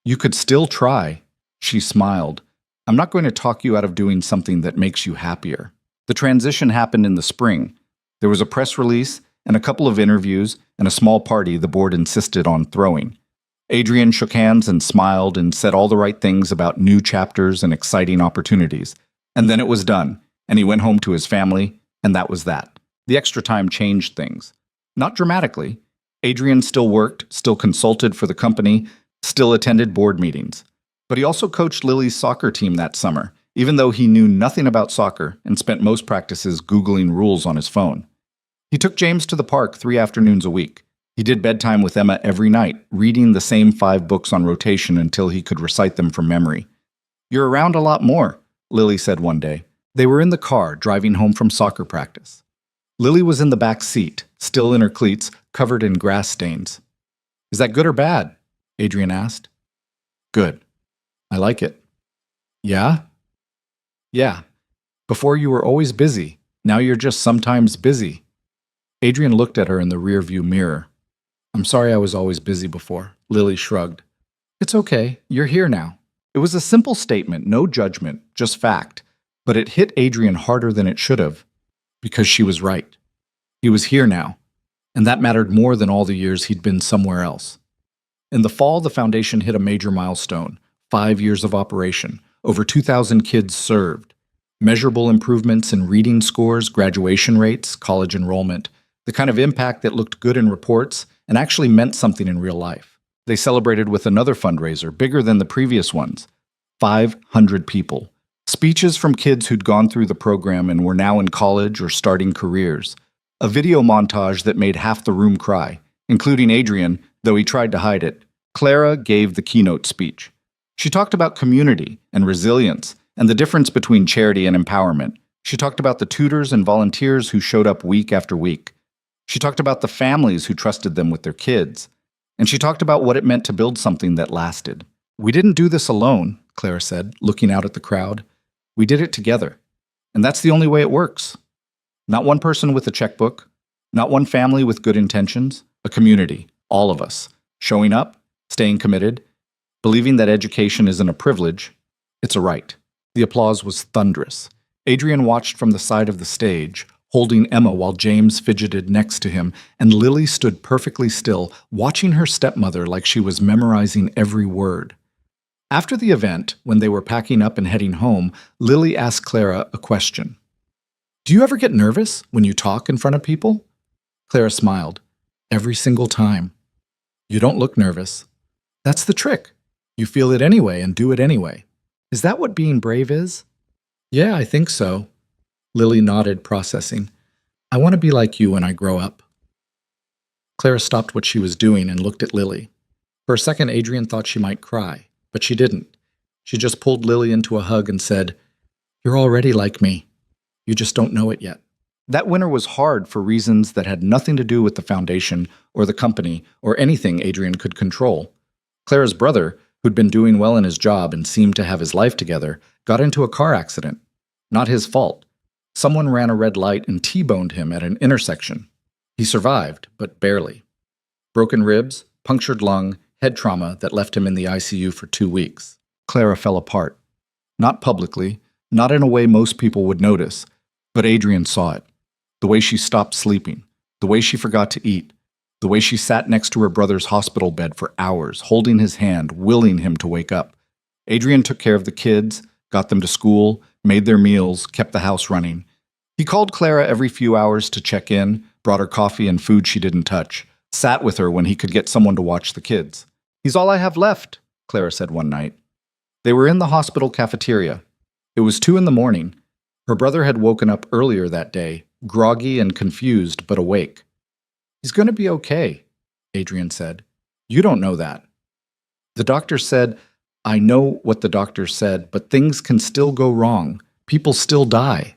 You could still try. She smiled. I'm not going to talk you out of doing something that makes you happier. The transition happened in the spring. There was a press release and a couple of interviews and a small party the board insisted on throwing. Adrian shook hands and smiled and said all the right things about new chapters and exciting opportunities. And then it was done, and he went home to his family, and that was that. The extra time changed things. Not dramatically. Adrian still worked, still consulted for the company, still attended board meetings. But he also coached Lily's soccer team that summer, even though he knew nothing about soccer and spent most practices Googling rules on his phone. He took James to the park 3 afternoons a week. He did bedtime with Emma every night, reading the same 5 books on rotation until he could recite them from memory. You're around a lot more, Lily said one day. They were in the car, driving home from soccer practice. Lily was in the back seat, still in her cleats, covered in grass stains. Is that good or bad? Adrian asked. Good. I like it. Yeah? Yeah. Before you were always busy. Now you're just sometimes busy. Adrian looked at her in the rearview mirror. I'm sorry I was always busy before. Lily shrugged. It's okay. You're here now. It was a simple statement, no judgment, just fact. But it hit Adrian harder than it should have. Because she was right. He was here now. And that mattered more than all the years he'd been somewhere else. In the fall, the foundation hit a major milestone. 5 years of operation. Over 2,000 kids served. Measurable improvements in reading scores, graduation rates, college enrollment. The kind of impact that looked good in reports and actually meant something in real life. They celebrated with another fundraiser, bigger than the previous ones. 500 people. Speeches from kids who'd gone through the program and were now in college or starting careers. A video montage that made half the room cry, including Adrian, though he tried to hide it. Clara gave the keynote speech. She talked about community and resilience and the difference between charity and empowerment. She talked about the tutors and volunteers who showed up week after week. She talked about the families who trusted them with their kids. And she talked about what it meant to build something that lasted. We didn't do this alone, Clara said, looking out at the crowd. We did it together. And that's the only way it works. Not one person with a checkbook, not one family with good intentions, a community, all of us, showing up, staying committed, believing that education isn't a privilege, it's a right. The applause was thunderous. Adrian watched from the side of the stage, holding Emma while James fidgeted next to him, and Lily stood perfectly still, watching her stepmother like she was memorizing every word. After the event, when they were packing up and heading home, Lily asked Clara a question. Do you ever get nervous when you talk in front of people? Clara smiled. Every single time. You don't look nervous. That's the trick. You feel it anyway and do it anyway. Is that what being brave is? Yeah, I think so. Lily nodded, processing. I want to be like you when I grow up. Clara stopped what she was doing and looked at Lily. For a second, Adrian thought she might cry, but she didn't. She just pulled Lily into a hug and said, You're already like me. You just don't know it yet. That winter was hard for reasons that had nothing to do with the foundation or the company or anything Adrian could control. Clara's brother, who'd been doing well in his job and seemed to have his life together, got into a car accident. Not his fault. Someone ran a red light and T-boned him at an intersection. He survived, but barely. Broken ribs, punctured lung, head trauma that left him in the ICU for 2 weeks. Clara fell apart. Not publicly, not in a way most people would notice, but Adrian saw it. The way she stopped sleeping, the way she forgot to eat, the way she sat next to her brother's hospital bed for hours, holding his hand, willing him to wake up. Adrian took care of the kids, got them to school, made their meals, kept the house running. He called Clara every few hours to check in, brought her coffee and food she didn't touch, sat with her when he could get someone to watch the kids. He's all I have left, Clara said one night. They were in the hospital cafeteria. It was 2 a.m. Her brother had woken up earlier that day, groggy and confused, but awake. He's going to be okay, Adrian said. You don't know that. The doctor said, I know what the doctor said, but things can still go wrong. People still die.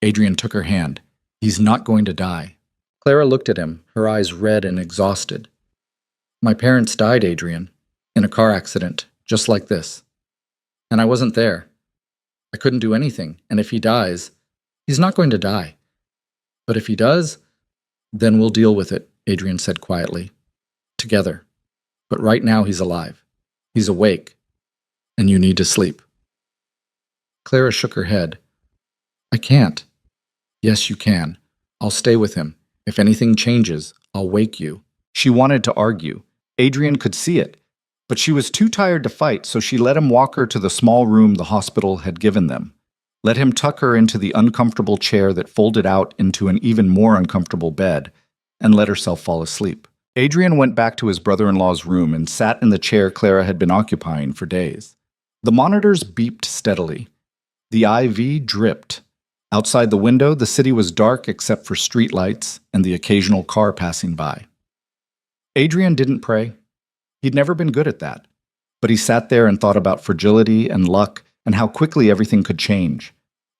Adrian took her hand. He's not going to die. Clara looked at him, her eyes red and exhausted. My parents died, Adrian, in a car accident, just like this. And I wasn't there. I couldn't do anything, and if he dies, he's not going to die. But if he does, Then we'll deal with it, Adrian said quietly. Together. But right now he's alive. He's awake. And you need to sleep. Clara shook her head. I can't. Yes, you can. I'll stay with him. If anything changes, I'll wake you. She wanted to argue. Adrian could see it. But she was too tired to fight, so she let him walk her to the small room the hospital had given them. Let him tuck her into the uncomfortable chair that folded out into an even more uncomfortable bed, and let herself fall asleep. Adrian went back to his brother-in-law's room and sat in the chair Clara had been occupying for days. The monitors beeped steadily. The IV dripped. Outside the window, the city was dark except for streetlights and the occasional car passing by. Adrian didn't pray. He'd never been good at that. But he sat there and thought about fragility and luck and how quickly everything could change.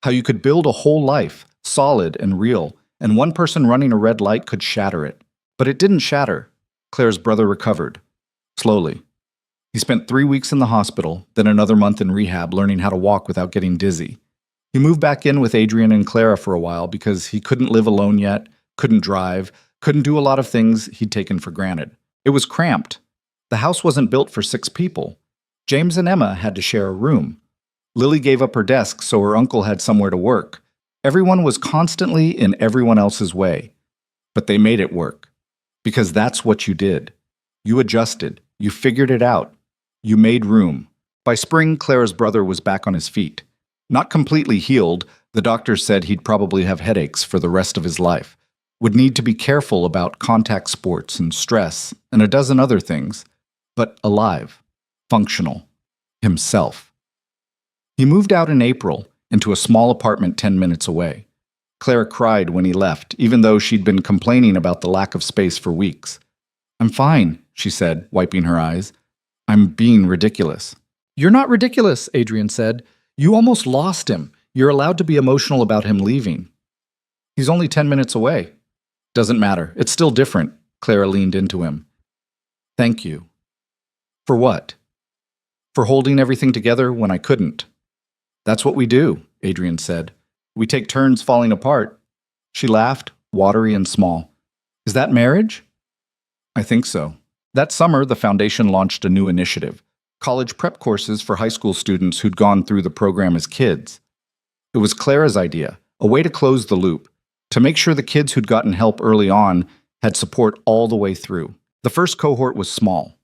How you could build a whole life, solid and real, and one person running a red light could shatter it. But it didn't shatter. Claire's brother recovered. Slowly. He spent 3 weeks in the hospital, then another month in rehab learning how to walk without getting dizzy. He moved back in with Adrian and Clara for a while because he couldn't live alone yet, couldn't drive, couldn't do a lot of things he'd taken for granted. It was cramped. The house wasn't built for 6 people. James and Emma had to share a room. Lily gave up her desk so her uncle had somewhere to work. Everyone was constantly in everyone else's way. But they made it work. Because that's what you did. You adjusted. You figured it out. You made room. By spring, Clara's brother was back on his feet. Not completely healed, the doctors said he'd probably have headaches for the rest of his life. Would need to be careful about contact sports and stress and a dozen other things. But alive. Functional. Himself. He moved out in April into a small apartment 10 minutes away. Clara cried when he left, even though she'd been complaining about the lack of space for weeks. I'm fine, she said, wiping her eyes. I'm being ridiculous. You're not ridiculous, Adrian said. You almost lost him. You're allowed to be emotional about him leaving. He's only 10 minutes away. Doesn't matter. It's still different. Clara leaned into him. Thank you. For what? For holding everything together when I couldn't. That's what we do, Adrian said. We take turns falling apart. She laughed, watery and small. Is that marriage? I think so. That summer, the foundation launched a new initiative, college prep courses for high school students who'd gone through the program as kids. It was Clara's idea, a way to close the loop, to make sure the kids who'd gotten help early on had support all the way through. The first cohort was small,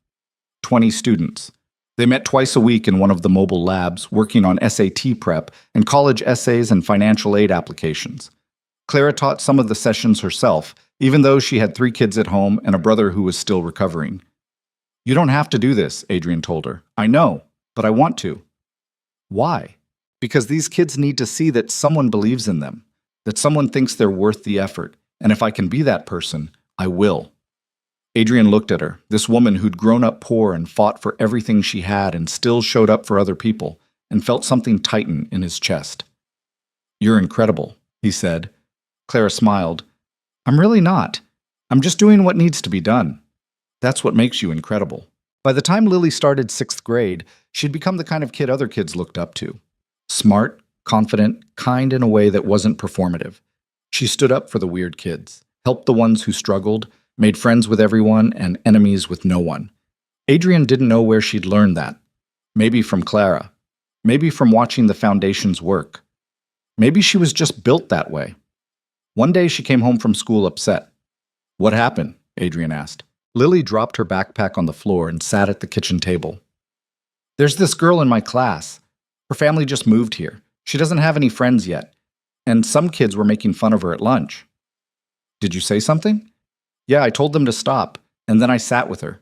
20 students. They met twice a week in one of the mobile labs, working on SAT prep and college essays and financial aid applications. Clara taught some of the sessions herself, even though she had 3 kids at home and a brother who was still recovering. You don't have to do this, Adrian told her. I know, but I want to. Why? Because these kids need to see that someone believes in them, that someone thinks they're worth the effort, and if I can be that person, I will. Adrian looked at her, this woman who'd grown up poor and fought for everything she had and still showed up for other people, and felt something tighten in his chest. You're incredible, he said. Clara smiled. I'm really not. I'm just doing what needs to be done. That's what makes you incredible. By the time Lily started 6th grade, she'd become the kind of kid other kids looked up to. Smart, confident, kind in a way that wasn't performative. She stood up for the weird kids, helped the ones who struggled, made friends with everyone and enemies with no one. Adrian didn't know where she'd learned that. Maybe from Clara. Maybe from watching the foundation's work. Maybe she was just built that way. One day she came home from school upset. What happened? Adrian asked. Lily dropped her backpack on the floor and sat at the kitchen table. There's this girl in my class. Her family just moved here. She doesn't have any friends yet. And some kids were making fun of her at lunch. Did you say something? Yeah, I told them to stop, and then I sat with her.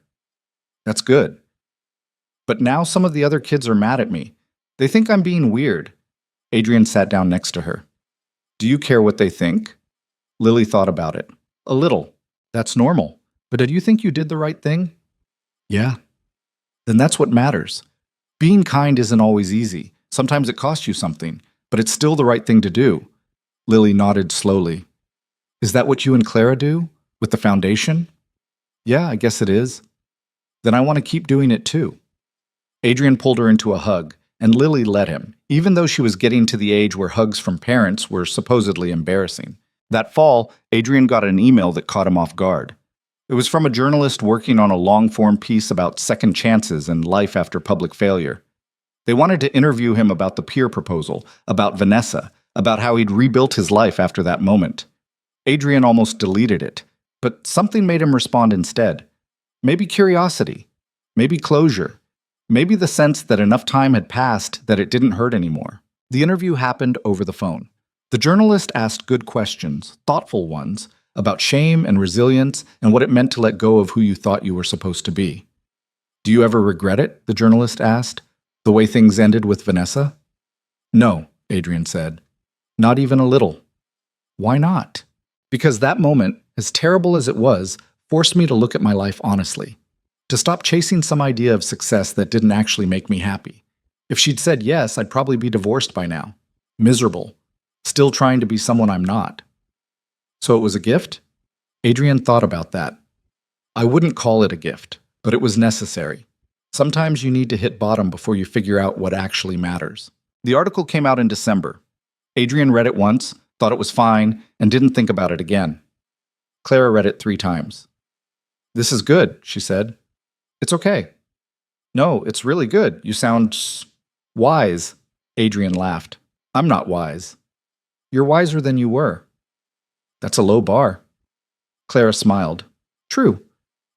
That's good. But now some of the other kids are mad at me. They think I'm being weird. Adrian sat down next to her. Do you care what they think? Lily thought about it. A little. That's normal. But did you think you did the right thing? Yeah. Then that's what matters. Being kind isn't always easy. Sometimes it costs you something, but it's still the right thing to do. Lily nodded slowly. Is that what you and Clara do? With the foundation? Yeah, I guess it is. Then I want to keep doing it too. Adrian pulled her into a hug, and Lily let him, even though she was getting to the age where hugs from parents were supposedly embarrassing. That fall, Adrian got an email that caught him off guard. It was from a journalist working on a long-form piece about second chances and life after public failure. They wanted to interview him about the peer proposal, about Vanessa, about how he'd rebuilt his life after that moment. Adrian almost deleted it, but something made him respond instead. Maybe curiosity, maybe closure, maybe the sense that enough time had passed that it didn't hurt anymore. The interview happened over the phone. The journalist asked good questions, thoughtful ones, about shame and resilience and what it meant to let go of who you thought you were supposed to be. "Do you ever regret it?" the journalist asked. "The way things ended with Vanessa?" "No," Adrian said. "Not even a little." "Why not?" "Because that moment, as terrible as it was, forced me to look at my life honestly. To stop chasing some idea of success that didn't actually make me happy. If she'd said yes, I'd probably be divorced by now. Miserable. Still trying to be someone I'm not." "So it was a gift?" Adrian thought about that. "I wouldn't call it a gift, but it was necessary. Sometimes you need to hit bottom before you figure out what actually matters." The article came out in December. Adrian read it once, thought it was fine, and didn't think about it again. Clara read it 3 times. "This is good," she said. "It's okay." "No, it's really good. You sound wise." Adrian laughed. "I'm not wise." "You're wiser than you were." "That's a low bar." Clara smiled. "True,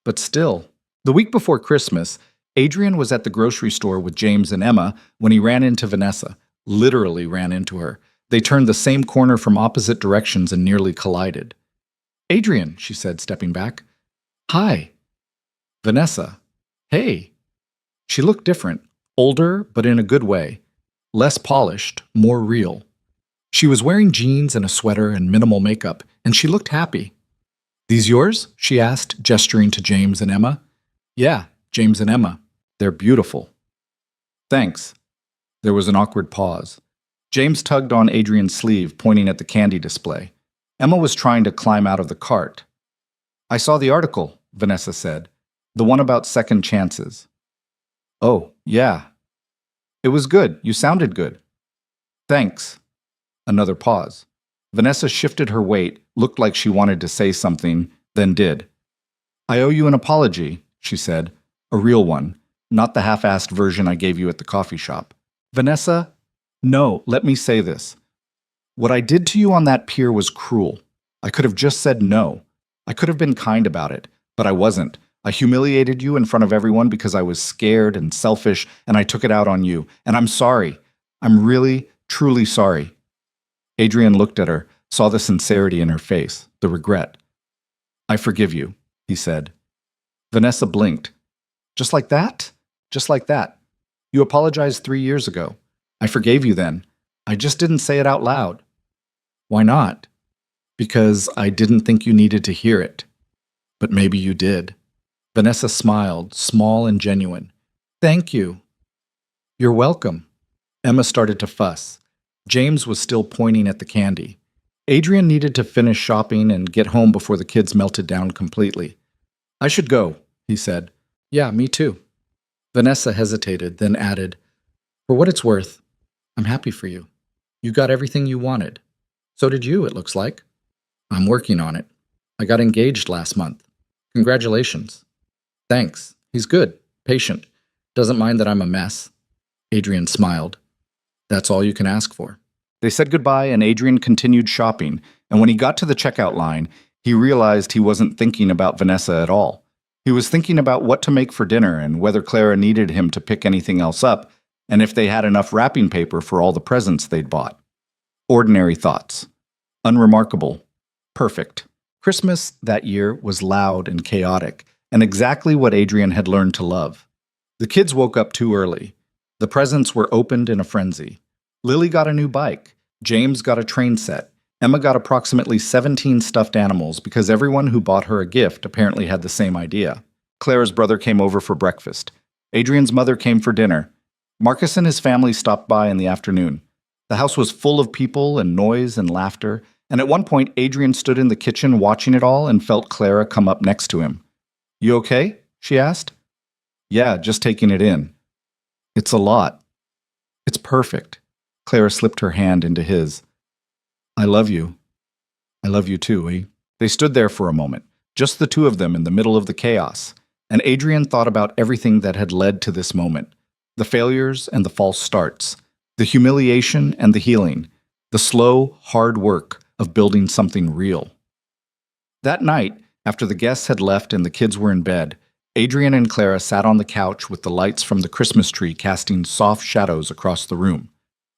but still." The week before Christmas, Adrian was at the grocery store with James and Emma when he ran into Vanessa, literally ran into her. They turned the same corner from opposite directions and nearly collided. "Adrian," she said, stepping back. "Hi." "Vanessa." "Hey." She looked different, older, but in a good way. Less polished, more real. She was wearing jeans and a sweater and minimal makeup, and she looked happy. "These yours?" she asked, gesturing to James and Emma. "Yeah, James and Emma. They're beautiful." "Thanks." There was an awkward pause. James tugged on Adrian's sleeve, pointing at the candy display. Emma was trying to climb out of the cart. "I saw the article," Vanessa said. "The one about second chances." "Oh, yeah." "It was good. You sounded good." "Thanks." Another pause. Vanessa shifted her weight, looked like she wanted to say something, then did. "I owe you an apology," she said. "A real one, not the half-assed version I gave you at the coffee shop." "Vanessa, no, let me say this. What I did to you on that pier was cruel. I could have just said no. I could have been kind about it, but I wasn't. I humiliated you in front of everyone because I was scared and selfish, and I took it out on you. And I'm sorry. I'm really, truly sorry." Adrian looked at her, saw the sincerity in her face, the regret. "I forgive you," he said. Vanessa blinked. "Just like that? Just like that. You apologized 3 years ago. I forgave you then. I just didn't say it out loud." "Why not?" "Because I didn't think you needed to hear it. But maybe you did." Vanessa smiled, small and genuine. "Thank you." "You're welcome." Emma started to fuss. James was still pointing at the candy. Adrian needed to finish shopping and get home before the kids melted down completely. "I should go," he said. "Yeah, me too." Vanessa hesitated, then added, "For what it's worth, I'm happy for you. You got everything you wanted. So did you, it looks like." "I'm working on it. I got engaged last month. Congratulations." "Thanks. He's good, patient. Doesn't mind that I'm a mess." Adrian smiled. "That's all you can ask for." They said goodbye, and Adrian continued shopping, and when he got to the checkout line, he realized he wasn't thinking about Vanessa at all. He was thinking about what to make for dinner and whether Clara needed him to pick anything else up, and if they had enough wrapping paper for all the presents they'd bought. Ordinary thoughts. Unremarkable. Perfect. Christmas that year was loud and chaotic, and exactly what Adrian had learned to love. The kids woke up too early. The presents were opened in a frenzy. Lily got a new bike. James got a train set. Emma got approximately 17 stuffed animals because everyone who bought her a gift apparently had the same idea. Clara's brother came over for breakfast. Adrian's mother came for dinner. Marcus and his family stopped by in the afternoon. The house was full of people and noise and laughter, and at one point Adrian stood in the kitchen watching it all and felt Clara come up next to him. "You okay?" she asked. "Yeah, just taking it in." "It's a lot." "It's perfect." Clara slipped her hand into his. "I love you." I love you too, eh? They stood there for a moment, just the two of them in the middle of the chaos, and Adrian thought about everything that had led to this moment. The failures and the false starts, the humiliation and the healing, the slow, hard work of building something real. That night, after the guests had left and the kids were in bed, Adrian and Clara sat on the couch with the lights from the Christmas tree casting soft shadows across the room.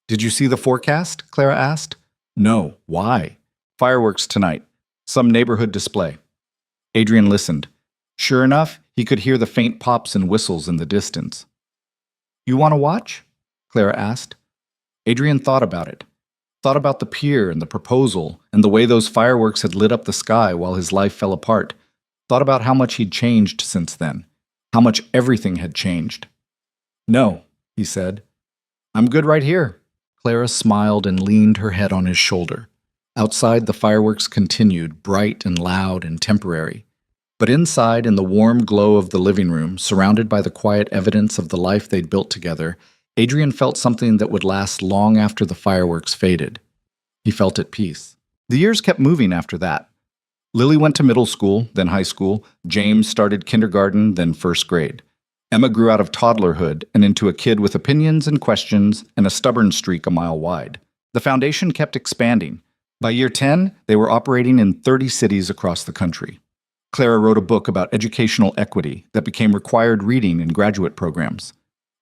"Did you see the forecast?" Clara asked. "No. Why?" "Fireworks tonight. Some neighborhood display." Adrian listened. Sure enough, he could hear the faint pops and whistles in the distance. "You want to watch?" Clara asked. Adrian thought about it. Thought about the pier and the proposal and the way those fireworks had lit up the sky while his life fell apart. Thought about how much he'd changed since then. How much everything had changed. "No," he said. "I'm good right here." Clara smiled and leaned her head on his shoulder. Outside, the fireworks continued, bright and loud and temporary. But inside, in the warm glow of the living room, surrounded by the quiet evidence of the life they'd built together, Adrian felt something that would last long after the fireworks faded. He felt at peace. The years kept moving after that. Lily went to middle school, then high school. James started kindergarten, then first grade. Emma grew out of toddlerhood and into a kid with opinions and questions and a stubborn streak a mile wide. The foundation kept expanding. By year 10, they were operating in 30 cities across the country. Clara wrote a book about educational equity that became required reading in graduate programs.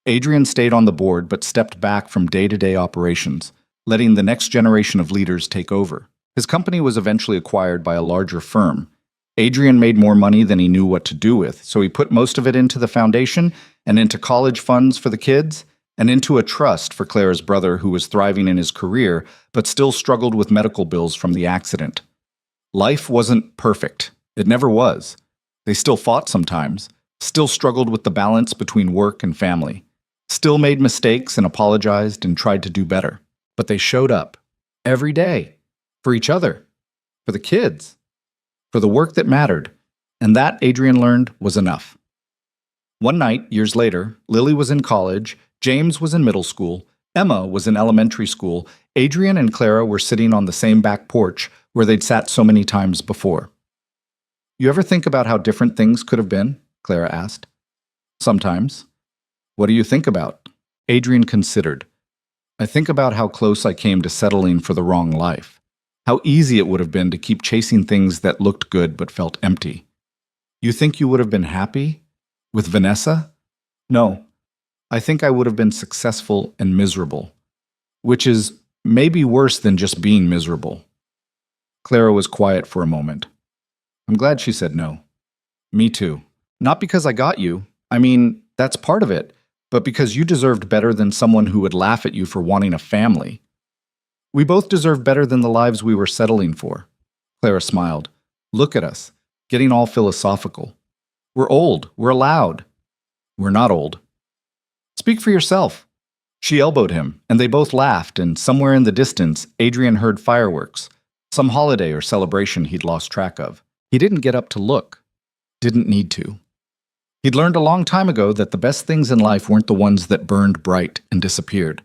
Adrian stayed on the board but stepped back from day-to-day operations, letting the next generation of leaders take over. His company was eventually acquired by a larger firm. Adrian made more money than he knew what to do with, so he put most of it into the foundation and into college funds for the kids and into a trust for Clara's brother who was thriving in his career but still struggled with medical bills from the accident. Life wasn't perfect. It never was. They still fought sometimes, still struggled with the balance between work and family, still made mistakes and apologized and tried to do better. But they showed up every day for each other, for the kids, for the work that mattered, and that, Adrian learned, was enough. One night, years later, Lily was in college, James was in middle school, Emma was in elementary school, Adrian and Clara were sitting on the same back porch where they'd sat so many times before. "You ever think about how different things could have been?" Clara asked. "Sometimes." "What do you think about?" Adrian considered. "I think about how close I came to settling for the wrong life. How easy it would have been to keep chasing things that looked good but felt empty." "You think you would have been happy? With Vanessa?" "No. I think I would have been successful and miserable. Which is maybe worse than just being miserable." Clara was quiet for a moment. I'm glad she said no. "Me too. Not because I got you. I mean, that's part of it. But because you deserved better than someone who would laugh at you for wanting a family. We both deserve better than the lives we were settling for." Clara smiled. "Look at us, getting all philosophical. We're old. We're allowed." "We're not old." "Speak for yourself." She elbowed him, and they both laughed, and somewhere in the distance, Adrian heard fireworks, some holiday or celebration he'd lost track of. He didn't get up to look. Didn't need to. He'd learned a long time ago that the best things in life weren't the ones that burned bright and disappeared.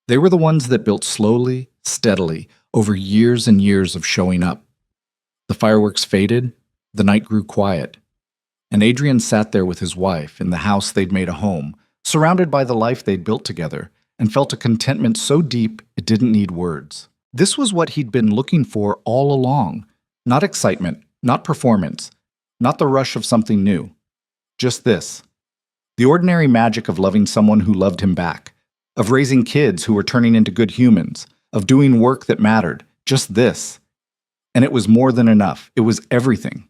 They were the ones that built slowly, steadily, over years and years of showing up. The fireworks faded, the night grew quiet, and Adrian sat there with his wife in the house they'd made a home, surrounded by the life they'd built together, and felt a contentment so deep it didn't need words. This was what he'd been looking for all along. Not excitement, not performance, not the rush of something new. Just this. The ordinary magic of loving someone who loved him back, of raising kids who were turning into good humans, of doing work that mattered. Just this. And it was more than enough. It was everything.